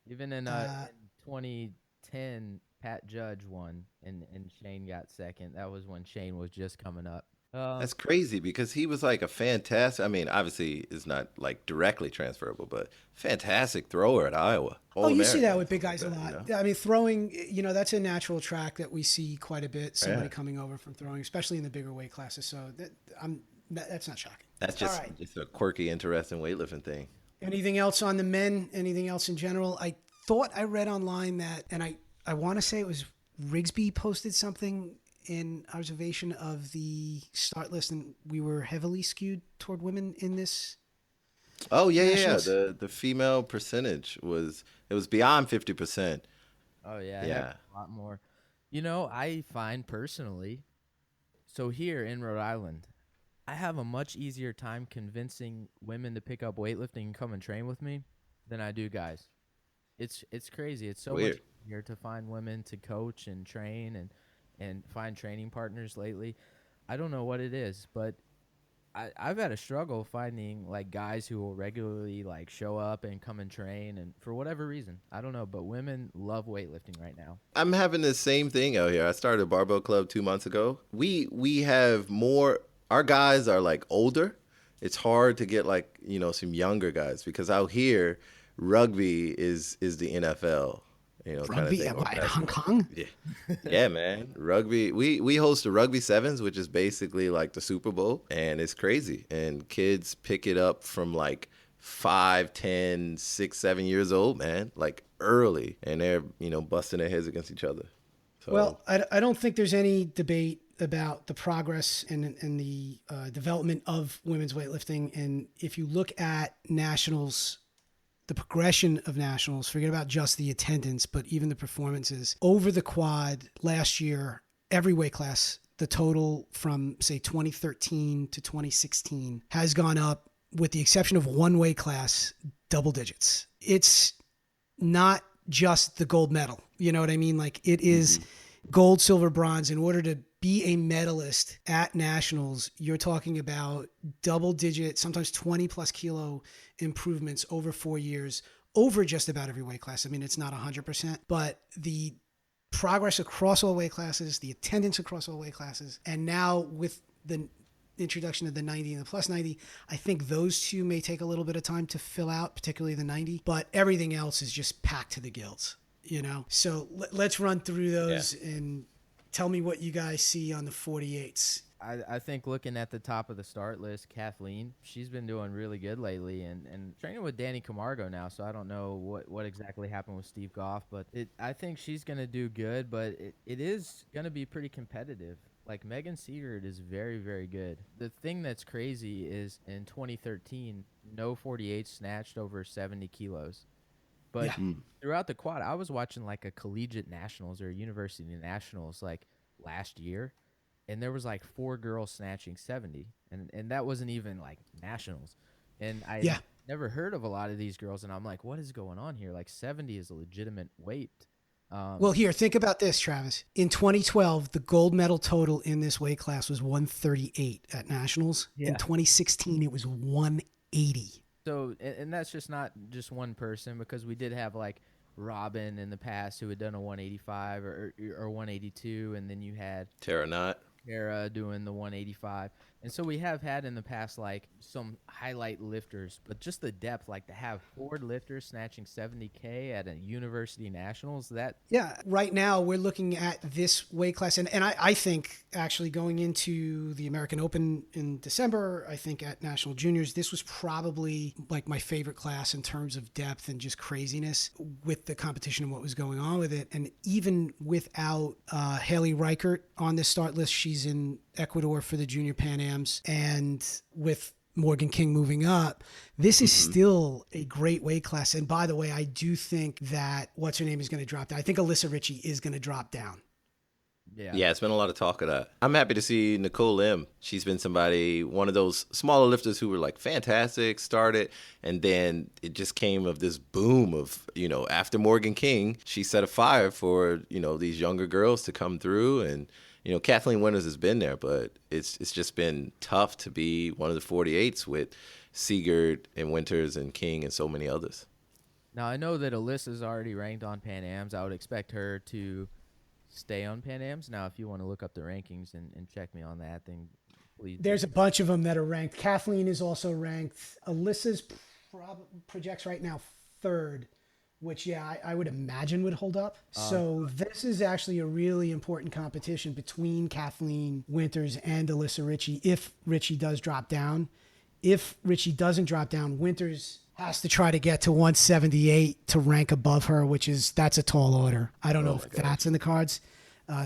even in 2010, Pat Judge won, and Shane got second. That was when Shane was just coming up. That's crazy because he was like a fantastic. I mean, obviously, it's not like directly transferable, but fantastic thrower at Iowa. Oh, you see that All-American. with big guys a lot. You know? I mean, throwing, that's a natural track that we see quite a bit. Somebody Yeah. coming over from throwing, especially in the bigger weight classes. So that's not shocking. That's just All right. just a quirky, interesting weightlifting thing. Anything else on the men? Anything else in general? I thought I read online that, and I want to say it was Rigsby posted something in observation of the start list, and we were heavily skewed toward women in this. Oh yeah, yeah. Nationals. The female percentage was beyond 50%. Oh yeah, Yeah. a lot more. I find personally, so here in Rhode Island, I have a much easier time convincing women to pick up weightlifting and come and train with me than I do guys. It's crazy. It's so Weird. much easier to find women to coach and train and find training partners lately. I don't know what it is, but I've had a struggle finding like guys who will regularly like show up and come and train, and for whatever reason, I don't know, but women love weightlifting right now. I'm having the same thing out here. I started a barbell club 2 months ago. We have more. Our guys are like older. It's hard to get like some younger guys because out here, rugby is the NFL. Kind of Rugby thing. in Hong Kong? Yeah, yeah, man. Rugby. We host the Rugby Sevens, which is basically like the Super Bowl, and it's crazy. And kids pick it up from like 5, 10, 6, 7 years old, man, like early, and they're busting their heads against each other. So, Well, I don't think there's any debate about the progress and the development of women's weightlifting. And if you look at nationals, the progression of nationals, forget about just the attendance, but even the performances over the quad last year, every weight class, the total from say 2013 to 2016 has gone up with the exception of one weight class, double digits. It's not just the gold medal. You know what I mean? Like it is gold, silver, bronze. In order to be a medalist at nationals, you're talking about double digit, sometimes 20 plus kilo improvements over 4 years over just about every weight class. I mean, it's not 100%, but the progress across all weight classes, the attendance across all weight classes, and now with the introduction of the 90 and the plus 90, I think those two may take a little bit of time to fill out, particularly the 90, but everything else is just packed to the gills, So let's run through those and tell me what you guys see on the 48s. I think looking at the top of the start list, Kathleen, she's been doing really good lately, and training with Danny Camargo now. So I don't know what exactly happened with Steve Goff, but I think she's gonna do good, but it is gonna be pretty competitive. Like Megan Seegert is very, very good. The thing that's crazy is in 2013, no 48 snatched over 70 kilos. But throughout the quad, I was watching like a collegiate nationals or a university nationals like last year, and there was like 4 girls snatching 70, and that wasn't even like nationals. And I never heard of a lot of these girls, and I'm like, what is going on here? Like 70 is a legitimate weight. Well, here, think about this, Travis. In 2012, the gold medal total in this weight class was 138 at nationals. Yeah. In 2016, it was 180. So, and that's just not just one person, because we did have like Robin in the past who had done a 185 or 182, and then you had Tara Knott. Tara doing the 185. And so we have had in the past like some highlight lifters, but just the depth, like to have 4 lifters snatching 70K at a university nationals, that Right now we're looking at this weight class, and I think actually going into the American Open in December, I think at National Juniors, this was probably like my favorite class in terms of depth and just craziness with the competition and what was going on with it. And even without Haley Reichert on this start list, she's in Ecuador for the Junior Pan Ams, and with Morgan King moving up, this is still a great weight class. And by the way, I do think that what's her name is going to drop down. I think Alyssa Ritchie is going to drop down. Yeah, it's been a lot of talk of that. I'm happy to see Nicole Lim. She's been one of those smaller lifters who were like fantastic, started, and then it just came of this boom of, after Morgan King, she set a fire for, these younger girls to come through. And, Kathleen Winters has been there, but it's just been tough to be one of the 48s with Seegert and Winters and King and so many others. Now, I know that Alyssa's already ranked on Pan Ams. I would expect her to stay on Pan Ams. Now, if you want to look up the rankings and check me on that, then please. There's a bunch of them that are ranked. Kathleen is also ranked. Alyssa's projects right now 3rd, which, I would imagine would hold up. So this is actually a really important competition between Kathleen Winters and Alyssa Ritchie if Ritchie does drop down. If Ritchie doesn't drop down, Winters has to try to get to 178 to rank above her, that's a tall order. I don't know if that's in the cards.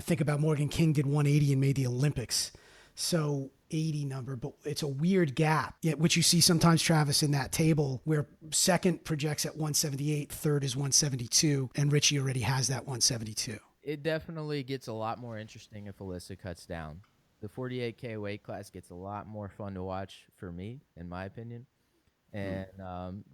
Think about Morgan King did 180 and made the Olympics. So 80 number, but it's a weird gap, which you see sometimes, Travis, in that table where 2nd projects at 178, 3rd is 172, and Ritchie already has that 172. It definitely gets a lot more interesting if Alyssa cuts down. The 48K weight class gets a lot more fun to watch for me, in my opinion. And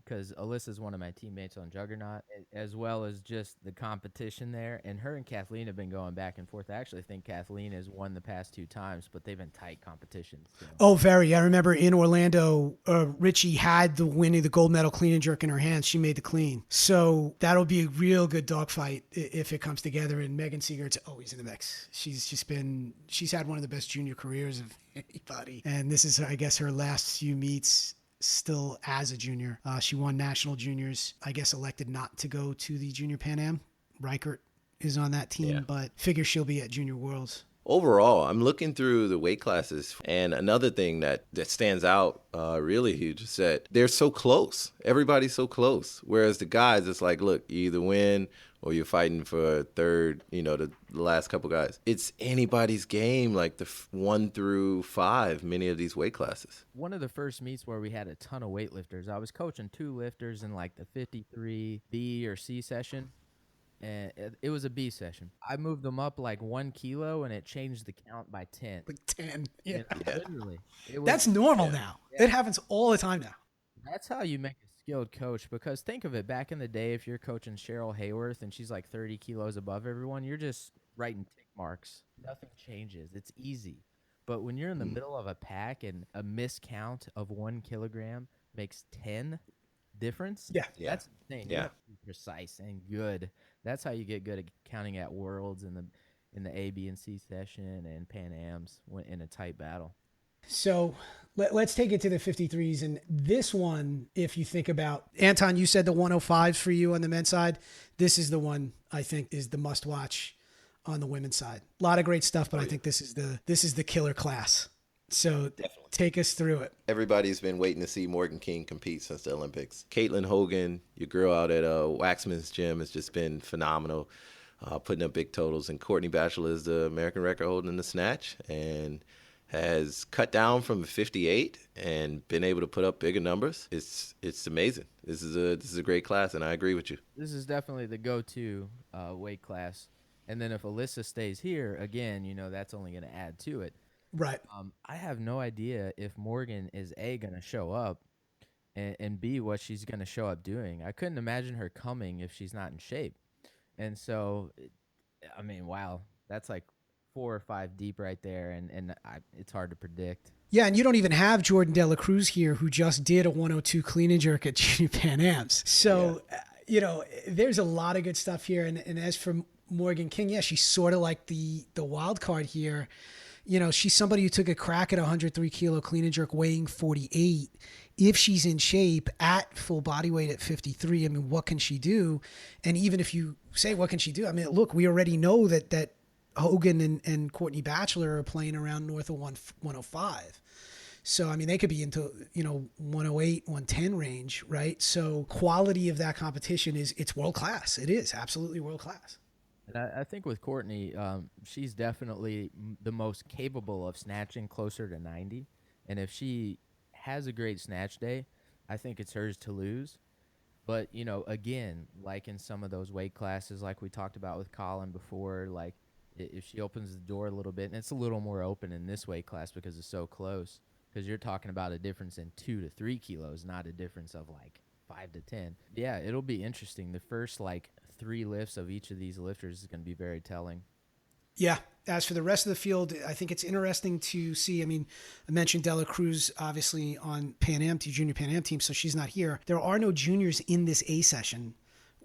because Alyssa's one of my teammates on Juggernaut, as well as just the competition there. And her and Kathleen have been going back and forth. I actually think Kathleen has won the past 2 times, but they've been tight competitions. So. Oh, very. I remember in Orlando, Ritchie had the gold medal clean and jerk in her hands. She made the clean. So that'll be a real good dogfight if it comes together. And Megan Seegert's always in the mix. She's had one of the best junior careers of anybody. And this is, I guess, her last few meets still as a junior. She won national juniors, I guess elected not to go to the Junior Pan Am. Reichert is on that team, but figure she'll be at Junior Worlds. Overall, I'm looking through the weight classes, and another thing that stands out really huge is that they're so close. Everybody's so close. Whereas the guys, it's like, look, you either win or you're fighting for 3rd, the last couple guys. It's anybody's game, like the 1 through 5, many of these weight classes. One of the first meets where we had a ton of weightlifters, I was coaching 2 lifters in like the 53 B or C session. And it was a B session. I moved them up like 1 kilo, and it changed the count by 10. Like 10, yeah. Literally. That's normal now. Yeah. It happens all the time now. That's how you make a skilled coach, because think of it, back in the day, if you're coaching Cheryl Hayworth and she's like 30 kilos above everyone, you're just writing tick marks. Nothing changes. It's easy. But when you're in the middle of a pack and a miscount of 1 kilogram makes 10 difference, that's insane. You have to be precise and good. That's how you get good at counting at Worlds in the A, B, and C session and Pan Ams in a tight battle. So let's take it to the 53s. And this one, if you think about, Anton, you said the 105s for you on the men's side. This is the one I think is the must watch on the women's side. A lot of great stuff, but I think this is the killer class. So Definitely. take us through it. Everybody's been waiting to see Morgan King compete since the Olympics. Caitlin Hogan, your girl out at Waxman's Gym, has just been phenomenal, putting up big totals. And Courtney Batchelor is the American record holder in the snatch and has cut down from 58 and been able to put up bigger numbers. It's amazing. This is a great class, and I agree with you. This is definitely the go-to weight class. And then if Alyssa stays here, again, that's only going to add to it. Right. I have no idea if Morgan is A, going to show up, and B, what she's going to show up doing. I couldn't imagine her coming if she's not in shape. And so, wow, that's like 4 or 5 deep right there, and it's hard to predict. Yeah, and you don't even have Jordan Dela Cruz here, who just did a 102 clean and jerk at Junior Pan Ams. So, there's a lot of good stuff here. And as for Morgan King, yeah, she's sort of like the wild card here. She's somebody who took a crack at 103 kilo clean and jerk weighing 48. If she's in shape at full body weight at 53, what can she do? And even if you say, what can she do? Look, we already know that Hogan and Courtney Batchelor are playing around north of 105. So, they could be into, 108, 110 range, right? So quality of that competition it's world class. It is absolutely world class. And I think with Courtney, she's definitely the most capable of snatching closer to 90. And if she has a great snatch day, I think it's hers to lose. But, again, like in some of those weight classes, like we talked about with Colin before, like if she opens the door a little bit, and it's a little more open in this weight class because it's so close, because you're talking about a difference in 2 to 3 kilos, not a difference of like 5 to 10. Yeah, it'll be interesting. The first 3 lifts of each of these lifters is going to be very telling. Yeah. As for the rest of the field, I think it's interesting to see. I mentioned Dela Cruz, obviously, on Junior Pan Am team, so she's not here. There are no juniors in this A session,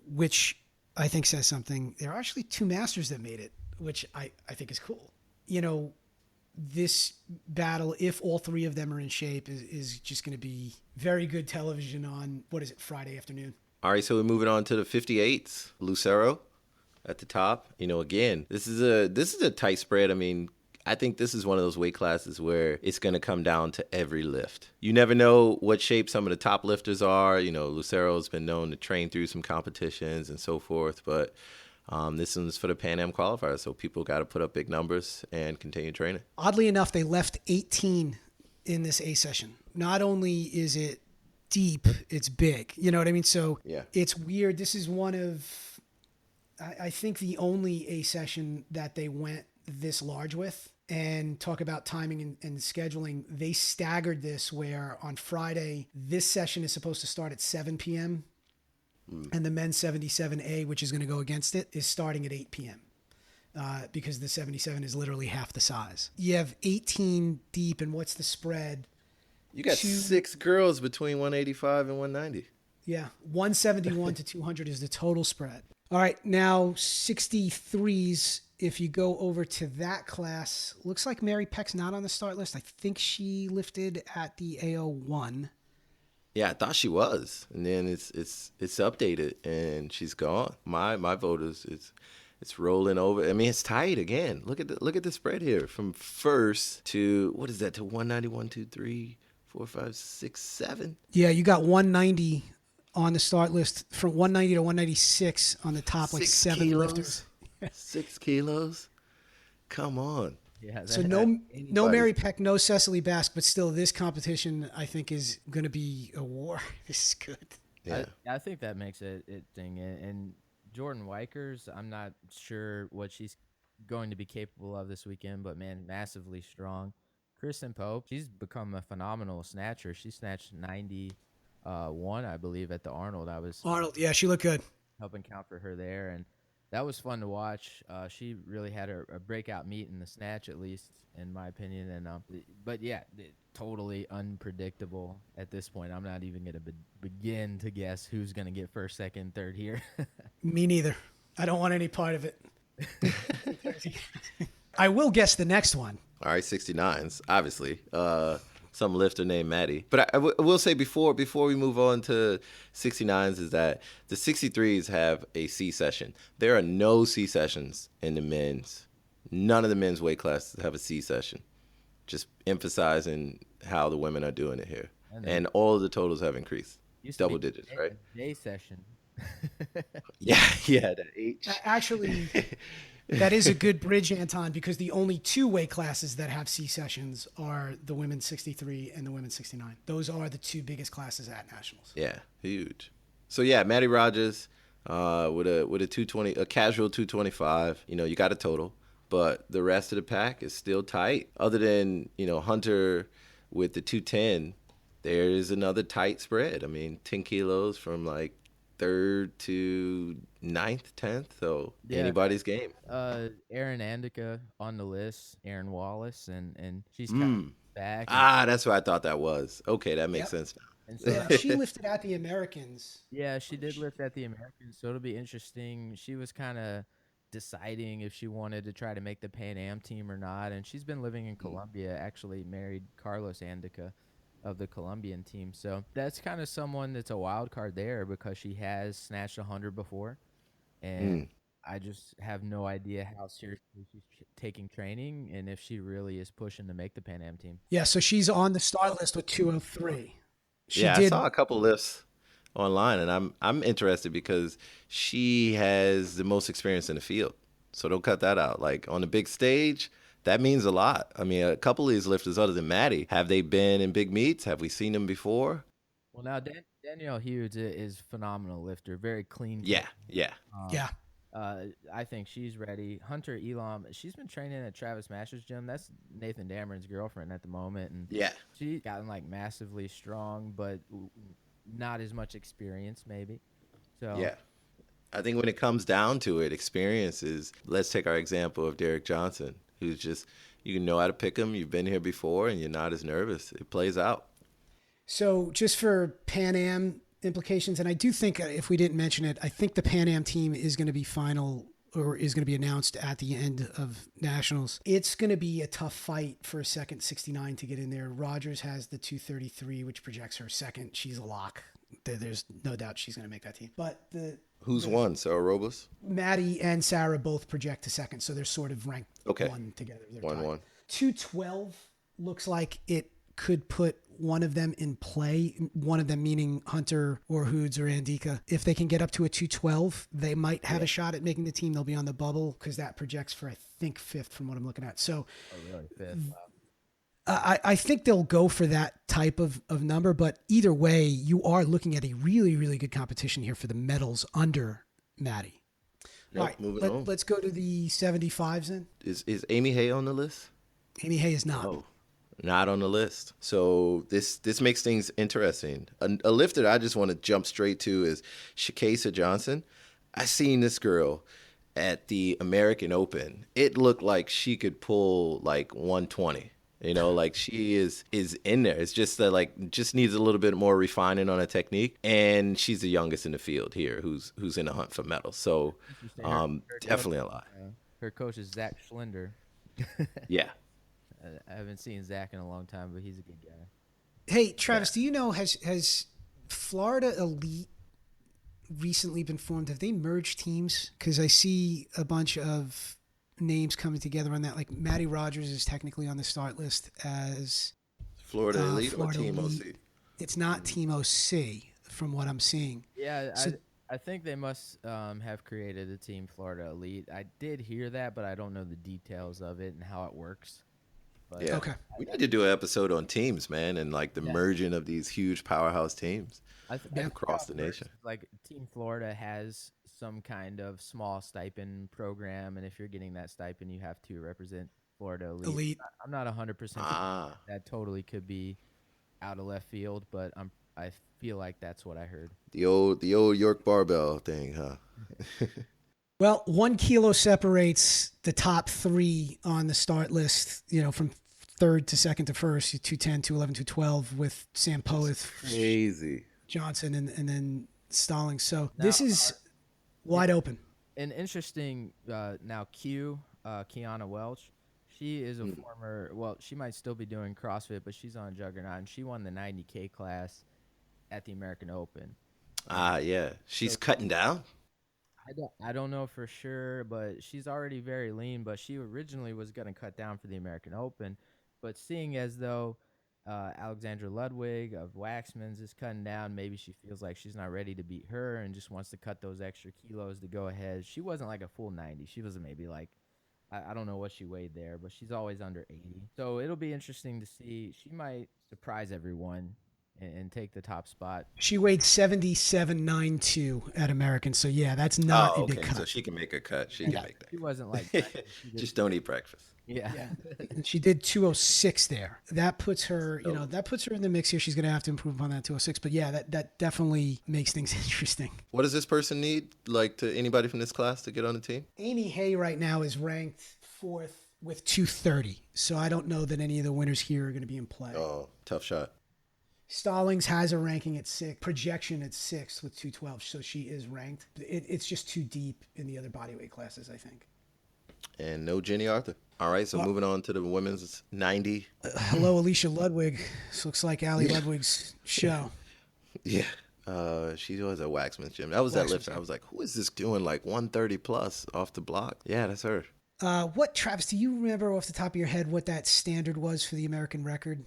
which I think says something. There are actually 2 masters that made it, which I think is cool. This battle, if all 3 of them are in shape, is just going to be very good television on, Friday afternoon. All right, so we're moving on to the 58s. Lucero at the top. Again, this is a tight spread. I think this is one of those weight classes where it's going to come down to every lift. You never know what shape some of the top lifters are. Lucero's been known to train through some competitions and so forth, but this one's for the Pan Am qualifier, so people got to put up big numbers and continue training. Oddly enough, they left 18 in this A session. Not only is it deep, it's big. You know what I mean? So yeah. It's weird. This is one of, I think, the only A session that they went this large with. And talk about timing and scheduling. They staggered this where on Friday, this session is supposed to start at 7 p.m. And the men's 77A, which is going to go against it, is starting at 8 p.m. Because the 77 is literally half the size. You have 18 deep, and what's the spread? You got 6 girls between 185 and 190. Yeah, 171 to 200 is the total spread. All right, now 63s. If you go over to that class, looks like Mary Peck's not on the start list. I think she lifted at the AO1. Yeah, I thought she was, and then it's updated, and she's gone. My vote is it's rolling over. It's tight again. Look at the spread here from first to what is that to 191, 2, 3, 4, 5, 6, 7. Yeah, you got 190 on the start list from 190 to 196 on the top, like 7 lifters. 6 kilos. Come on. Yeah. So no Mary Peck, no Cecily Bask, but still this competition I think is going to be a war. This is good. Yeah. I think that makes it thing. And Jordan Wykers, I'm not sure what she's going to be capable of this weekend, but man, massively strong. Kristen Pope, she's become a phenomenal snatcher. She snatched 91, I believe, at the Arnold. Arnold, yeah, she looked good. Helping count for her there, and that was fun to watch. She really had a breakout meet in the snatch, at least in my opinion. And but yeah, totally unpredictable at this point. I'm not even going to begin to guess who's going to get first, second, third here. Me neither. I don't want any part of it. I will guess the next one. All right, 69s, obviously. some lifter named Maddie. But I will say before we move on to 69s is that the 63s have a C session. There are no C sessions in the men's. None of the men's weight classes have a C session. Just emphasizing how the women are doing it here. And all of the totals have increased. Double digits, right? Day session. Yeah, the H. Actually, that is a good bridge, Anton, because the only two weight classes that have C sessions are the women's 63 and the women's 69. Those are the two biggest classes at nationals. Yeah, huge. So yeah, Maddie Rogers with a 220, a casual 225. You know, you got a total, but the rest of the pack is still tight. Other than Hunter with the 210, there is another tight spread. I mean, 10 kilos from like 3rd to 9th, 10th. So anybody's game. Erin Andika on the list, Erin Wallace, and she's kind of back. That's what I thought that was. Okay, that makes sense now. And so Yeah, she lifted at the Americans. Yeah, she did lift at the Americans, so it'll be interesting. She was kind of deciding if she wanted to try to make the Pan Am team or not, and she's been living in Colombia, actually married Carlos Andika of the Colombian team. So that's kind of someone that's a wild card there because she has snatched 100 before, and I just have no idea how seriously she's taking training and if she really is pushing to make the Pan Am team. Yeah, so she's on the start list with 203. I saw a couple lifts online, and I'm interested because she has the most experience in the field. So don't cut that out. Like on the big stage, that means a lot. I mean, a couple of these lifters, other than Maddie, have they been in big meets? Have we seen them before? Well, now Danielle Hughes is phenomenal lifter, very clean. Yeah. I think she's ready. Hunter Elam, she's been training at Travis Masters gym. That's Nathan Dameron's girlfriend at the moment, and she's gotten like massively strong, but not as much experience maybe. So yeah. I think when it comes down to it, experience is, let's take our example of Derek Johnson, who's just, you know how to pick him. You've been here before and you're not as nervous. It plays out. So just for Pan Am implications, and I do think if we didn't mention it, I think the Pan Am team is going to be final or is going to be announced at the end of nationals. It's going to be a tough fight for a second 69 to get in there. Rogers has the 233, which projects her second. She's a lock. There's no doubt she's going to make that team. But Who's won? Sarah Robles? Maddie and Sarah both project to second, so they're sort of ranked one together. 1-1. 212 looks like it could put one of them in play, one of them meaning Hunter or Hoods or Andika. If they can get up to a 212, they might have a shot at making the team. They'll be on the bubble because that projects for, I think, 5th from what I'm looking at. So really? 5th? Wow. I think they'll go for that type of number, but either way, you are looking at a really, really good competition here for the medals under Maddie. All right, let's go to the 75s then. Is Amy Hay on the list? Amy Hay is not. Oh, not on the list. So this makes things interesting. A lifter I just want to jump straight to is Shakesa Johnson. I seen this girl at the American Open. It looked like she could pull like 120. Like she is in there. It's just that just needs a little bit more refining on her technique. And she's the youngest in the field here who's in the hunt for medals. So definitely a lot. Her coach is Zach Schlender. Yeah. I haven't seen Zach in a long time, but he's a good guy. Hey, Travis, do you know, has Florida Elite recently been formed? Have they merged teams? Because I see a bunch of names coming together on that. Like Maddie Rogers is technically on the start list as Florida Elite or Team OC. It's not Team OC from what I'm seeing. Yeah, I think they must have created a Team Florida Elite. I did hear that, but I don't know the details of it and how it works. But yeah, okay. We need to do an episode on teams, man, and like the merging of these huge powerhouse teams across the nation. Like Team Florida has some kind of small stipend program, and if you're getting that stipend, you have to represent Florida Elite. I'm not 100%. That totally could be out of left field, but I feel like that's what I heard. The old York barbell thing, huh? Well, 1 kilo separates the top 3 on the start list, from 3rd to 2nd to 1st, 210, 211, 212 with Sam Poeth, crazy, Johnson, and then Stallings. So this is wide open. And interesting, now Kiana Welch, She is a former, well, she might still be doing CrossFit, but she's on Juggernaut, and she won the 90K class at the American Open. And Yeah. so She's cutting down? I don't know for sure, but she's already very lean. But she originally was going to cut down for the American Open, but seeing as though Alexandra Ludwig of Waxman's is cutting down, maybe she feels like she's not ready to beat her and just wants to cut those extra kilos to go ahead. She wasn't like a full 90. She was maybe like, I don't know what she weighed there, but she's always under 80. So it'll be interesting to see. She might surprise everyone and take the top spot. She weighed 77.92 at American. So yeah, that's not Oh, a big okay. cut. So she can make a cut. She Yeah. can make She wasn't like that. Just don't eat breakfast. yeah. And she did 206 there. That puts her, Oh. that puts her in the mix here. She's going to have to improve upon that 206. But yeah, that definitely makes things interesting. What does this person need? Like, to anybody from this class to get on the team? Amy Hay right now is ranked fourth with 230. So I don't know that any of the winners here are going to be in play. Oh, tough shot. Stallings has a ranking at 6, projection at 6 with 212. So she is ranked. It's just too deep in the other bodyweight classes, I think. And no Jenny Arthur. All right, so moving on to the women's 90. Hello, Alicia Ludwig. This looks like Ali Ludwig's show. Yeah. She was at Waxman's gym. That was that lifter. I was like, who is this doing like 130 plus off the block? Yeah, that's her. Travis, do you remember off the top of your head what that standard was for the American record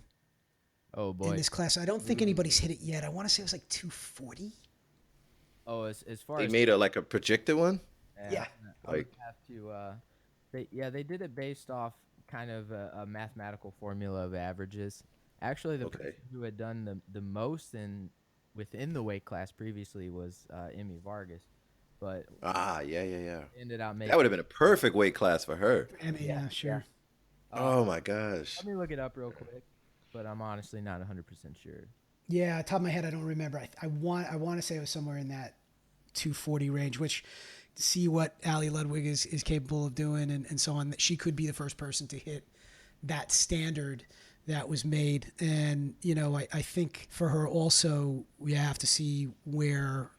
Oh boy. in this class? I don't think anybody's hit it yet. I want to say it was like 240. Oh, as far They as made like a projected one? Yeah. I would Like, have to. They did it based off kind of a mathematical formula of averages. Actually, the Okay. person who had done the most within the weight class previously was Emmy Vargas, but yeah. ended up making. That would have been a perfect weight class for her. Yeah, sure. Oh my gosh. Let me look it up real quick, but I'm honestly not 100% sure. Yeah, top of my head, I don't remember. I want to say it was somewhere in that 240 range, which see what Ali Ludwig is capable of doing and so on. That she could be the first person to hit that standard that was made. And, I think for her also, we have to see where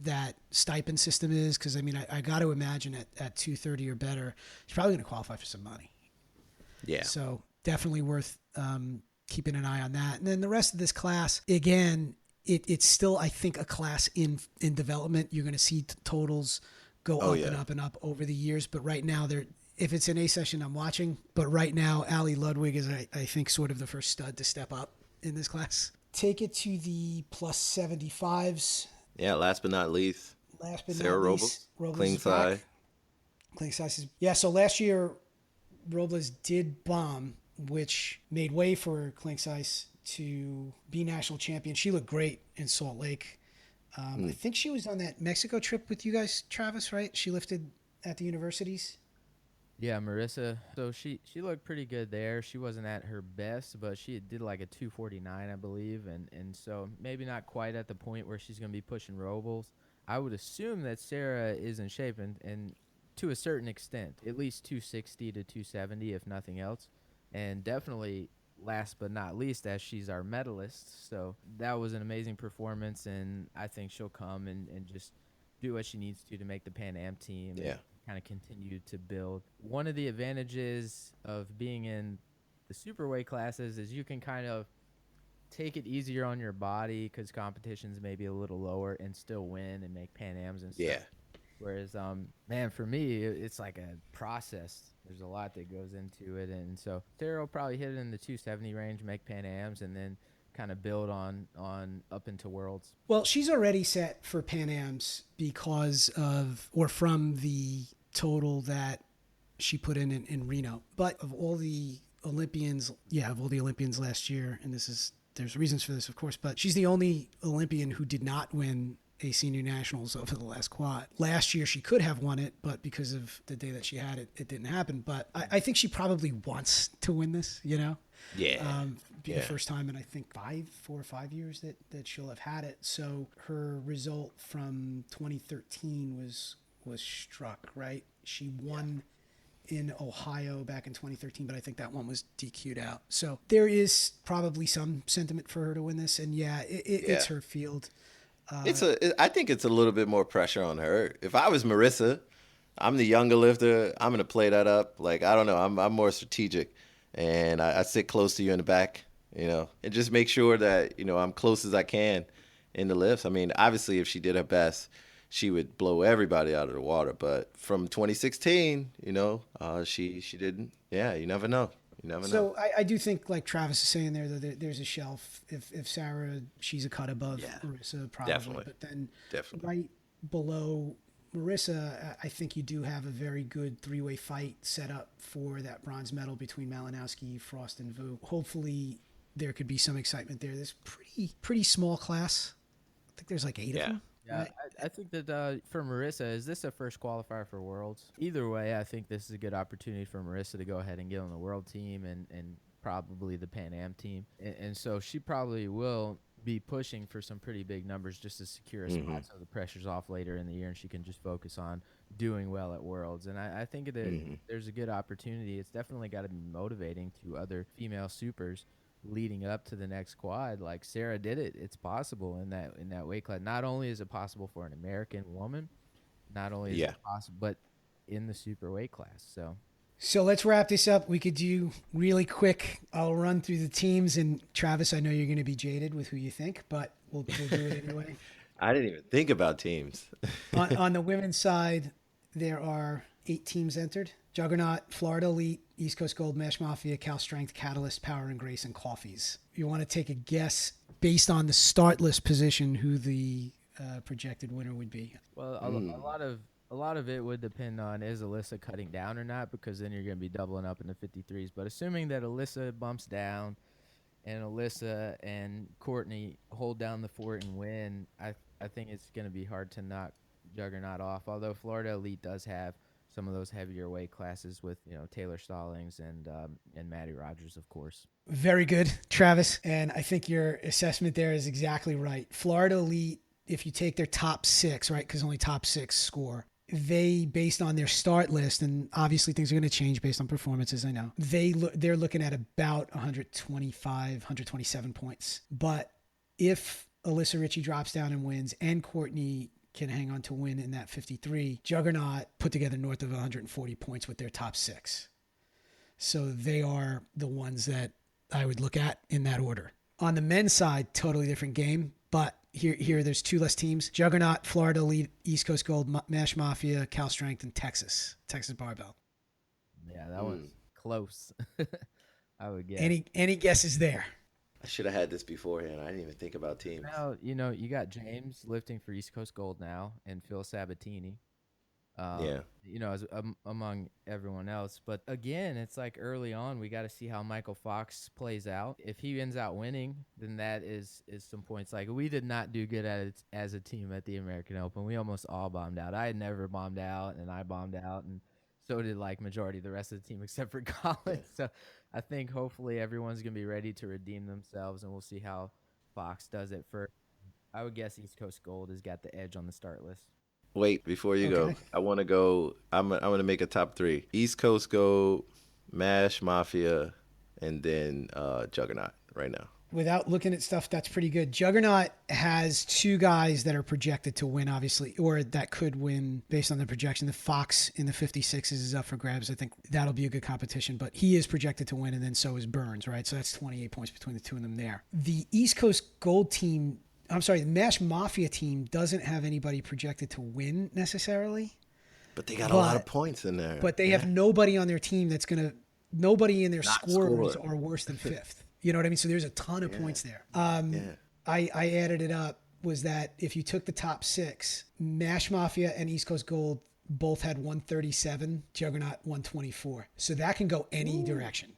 that stipend system is. Cause I mean, I got to imagine at 230 or better, she's probably going to qualify for some money. Yeah. So definitely worth keeping an eye on that. And then the rest of this class, again, it's still, I think, a class in development. You're going to see totals go up and up and up over the years. But right now, if it's an A session, I'm watching. But right now, Ali Ludwig is, I think, sort of the first stud to step up in this class. Take it to the plus 75s. Yeah, last but not least, Last but Sarah not least, Robles, clean side. Clean size. Yeah, so last year, Robles did bomb, which made way for Clink Size to be national champion. She looked great in Salt Lake. I think she was on that Mexico trip with you guys, Travis, right? She lifted at the universities. Yeah, Marissa. So she looked pretty good there. She wasn't at her best, but she did like a 249, I believe, and so maybe not quite at the point where she's going to be pushing Robles. I would assume that Sarah is in shape and to a certain extent, at least 260 to 270, if nothing else, and definitely last but not least, as she's our medalist. So that was an amazing performance, and I think she'll come and just do what she needs to make the Pan Am team. Yeah. Kind of continue to build. One of the advantages of being in the super weight classes is you can kind of take it easier on your body because competitions may be a little lower and still win and make Pan Ams and stuff. Yeah. Whereas, man, for me, it's like a process. There's a lot that goes into it. And so Sarah will probably hit it in the 270 range, make Pan Ams, and then kind of build on up into Worlds. Well, she's already set for Pan Ams because of, or from the total that she put in Reno. But of all the Olympians, last year, and there's reasons for this, of course, but she's the only Olympian who did not win a senior nationals over the last quad. Last year she could have won it, but because of the day that she had it, it didn't happen. But I think she probably wants to win this, Yeah. Be the first time in I think 4 or 5 years that she'll have had it. So her result from 2013 was struck, right? She won in Ohio back in 2013, but I think that one was DQ'd out. So there is probably some sentiment for her to win this, and it's her field. I think it's a little bit more pressure on her. If I was Marissa, I'm the younger lifter. I'm gonna play that up. Like I don't know. I'm more strategic, and I sit close to you in the back, and just make sure that I'm close as I can in the lifts. I mean, obviously, if she did her best, she would blow everybody out of the water. But from 2016, she didn't. Yeah, you never know. You never know. So I do think, like Travis is saying there, that there's a shelf. If Sarah, she's a cut above Yeah, Marissa, probably. definitely, But then definitely. right below Marissa, I think you do have a very good three-way fight set up for that bronze medal between Malinowski, Frost, and Vu. Hopefully, there could be some excitement there. This pretty small class. I think there's like 8 of Yeah. them. Yeah, Right? I think that for Marissa, is this a first qualifier for Worlds? Either way, I think this is a good opportunity for Marissa to go ahead and get on the World team and probably the Pan Am team. And so she probably will be pushing for some pretty big numbers just to secure a spot so the pressure's off later in the year and she can just focus on doing well at Worlds. And I think that there's a good opportunity. It's definitely got to be motivating to other female supers leading up to the next quad. Like Sarah did it. It's possible in that weight class. Not only is it possible for an American woman, not only is Yeah. it possible, but in the super weight class. So let's wrap this up. We could do really quick. I'll run through the teams, and Travis, I know you're going to be jaded with who you think, but we'll do it anyway. I didn't even think about teams. On the women's side, there are 8 teams entered: Juggernaut, Florida Elite, East Coast Gold, Mesh Mafia, Cal Strength, Catalyst, Power and Grace, and Coffees. You want to take a guess based on the start list position who the projected winner would be? Well, a lot of it would depend on, is Alyssa cutting down or not, because then you're going to be doubling up in the 53s. But assuming that Alyssa bumps down and Alyssa and Courtney hold down the fort and win, I think it's going to be hard to knock Juggernaut off. Although Florida Elite does have some of those heavier weight classes with Taylor Stallings and Maddie Rogers, of course. Very good, Travis. And I think your assessment there is exactly right. Florida Elite, if you take their top 6, right, because only top 6 score, they, based on their start list, and obviously things are going to change based on performances, I know, they're looking at about 125, 127 points. But if Alyssa Ritchie drops down and wins and Courtney can hang on to win in that 53, Juggernaut put together north of 140 points with their top 6. So they are the ones that I would look at in that order. On the men's side, totally different game, but here there's 2 less teams: Juggernaut, Florida Elite, East Coast Gold, Mesh Mafia, Cal Strength, and Texas Barbell. Yeah, that was close. I would guess. Any guesses there? I should have had this beforehand. I didn't even think about teams. Now, you got James lifting for East Coast Gold now and Phil Sabatini. Yeah. As among everyone else. But again, it's like early on, we got to see how Michael Fox plays out. If he ends out winning, then that is some points. Like, we did not do good at it as a team at the American Open. We almost all bombed out. I had never bombed out, and I bombed out, and so did like majority of the rest of the team except for Colin. So I think hopefully everyone's going to be ready to redeem themselves, and we'll see how Fox does it first. I would guess East Coast Gold has got the edge on the start list. Wait, before you go, Okay. I want to go. I'm going to make a top 3: East Coast Gold, Mash Mafia, and then Juggernaut right now. Without looking at stuff, that's pretty good. Juggernaut has 2 guys that are projected to win, obviously, or that could win based on the projection. The Fox in the 56s is up for grabs. I think that'll be a good competition, but he is projected to win, and then so is Burns, right? So that's 28 points between the 2 of them there. The East Coast Gold team, the Mash Mafia team doesn't have anybody projected to win necessarily, But they got a lot of points in there. but they have nobody on their team nobody in their Not scorers score. are worse than 5th. You know what I mean? So there's a ton of points there. Yeah. I added it up, was that if you took the top 6, Mash Mafia and East Coast Gold both had 137, Juggernaut 124. So that can go any direction.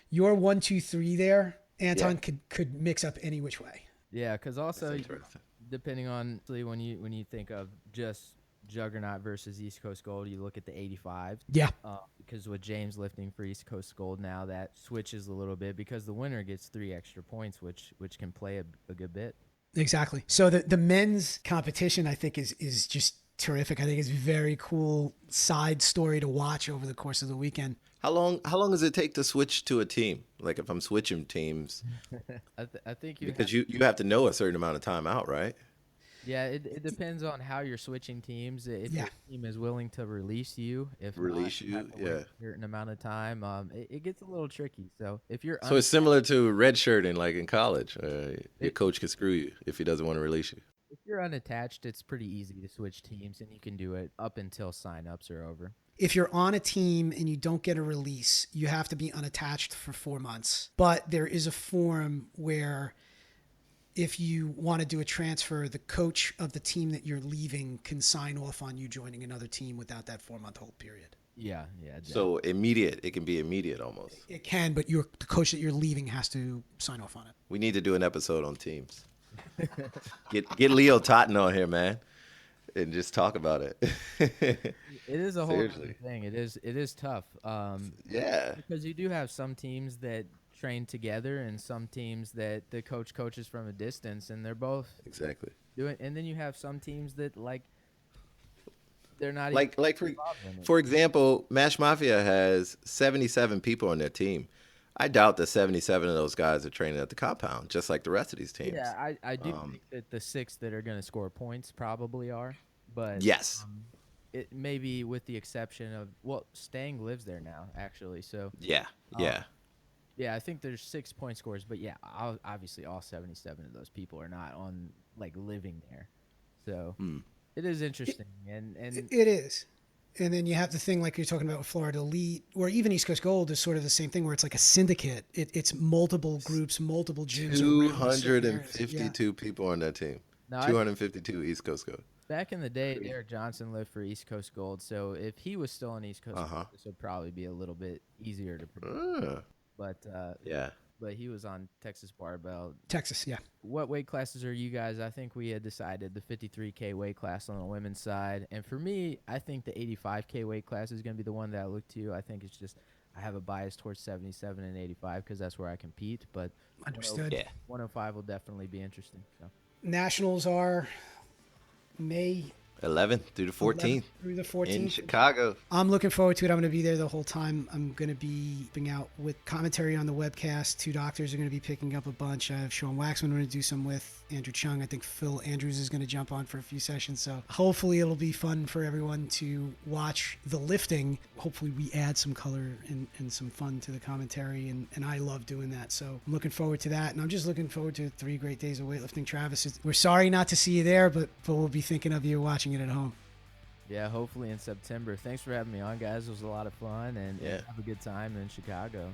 Your 1, 2, 3 there, Anton, could mix up any which way. Yeah, because also Interesting. depending on when you think of just Juggernaut versus East Coast Gold, you look at the 85. Yeah. Because with James lifting for East Coast Gold now, that switches a little bit because the winner gets 3 extra points, which can play a good bit. Exactly. So the men's competition, I think, is just terrific. I think it's a very cool side story to watch over the course of the weekend. How long does it take to switch to a team? Like if I'm switching teams, I think because you have to know a certain amount of time out, right? Yeah, it depends on how you're switching teams. If Yeah. your team is willing to release you, if not, Release you have you, to wait yeah. a certain amount of time. It gets a little tricky. So if you're So it's similar to redshirting, like in college. Your it, coach can screw you if he doesn't want to release you. if you're unattached, it's pretty easy to switch teams, and you can do it up until signups are over. If you're on a team and you don't get a release, you have to be unattached for 4 months. But there is a form where if you want to do a transfer, the coach of the team that you're leaving can sign off on you joining another team without that 4 month hold period. Yeah, yeah. So immediate, it can be immediate almost. It can, but the coach that you're leaving has to sign off on it. We need to do an episode on teams. Get Leo Totten on here, man, and just talk about it. It is a whole other Seriously. thing. It is tough. Yeah. Because you do have some teams that train together and some teams that the coach coaches from a distance, and they're both Exactly. doing. And then you have some teams that they're not Like for example, Mash Mafia has 77 people on their team. I doubt that 77 of those guys are training at the compound, just like the rest of these teams. Yeah, I do think that the 6 that are going to score points probably are, but Yes. it maybe with the exception of Stang lives there now actually, so Yeah. Yeah. yeah, I think there's 6 point scores, but yeah, obviously all 77 of those people are not on living there, so it is interesting, and It is. And then you have the thing like you're talking about with Florida Elite, or even East Coast Gold is sort of the same thing where it's like a syndicate. It's multiple groups, multiple gyms. around the certain areas. 252 people on that team. Now, 252 East Coast Gold. back in the day, Derek Johnson lived for East Coast Gold, so if he was still on East Coast Gold, this would probably be a little bit easier to predict. But Yeah. but he was on Texas Barbell. Texas, yeah. What weight classes are you guys? I think we had decided the 53K weight class on the women's side. And for me, I think the 85K weight class is going to be the one that I look to. I think it's just I have a bias towards 77 and 85 because that's where I compete. But Understood. Yeah. 105 will definitely be interesting. So. Nationals are May 11th through the 14th 11th through the in 14th. Chicago. I'm looking forward to it. I'm going to be there the whole time. I'm going to be putting out with commentary on the webcast. 2 doctors are going to be picking up a bunch. I have Sean Waxman going to do some with Andrew Chung. I think Phil Andrews is going to jump on for a few sessions. So hopefully it'll be fun for everyone to watch the lifting. Hopefully we add some color and some fun to the commentary. And I love doing that. So I'm looking forward to that. And I'm just looking forward to 3 great days of weightlifting. Travis, we're sorry not to see you there, but we'll be thinking of you watching it at home. Yeah, hopefully in September. Thanks for having me on, guys. It was a lot of fun, and have a good time in Chicago.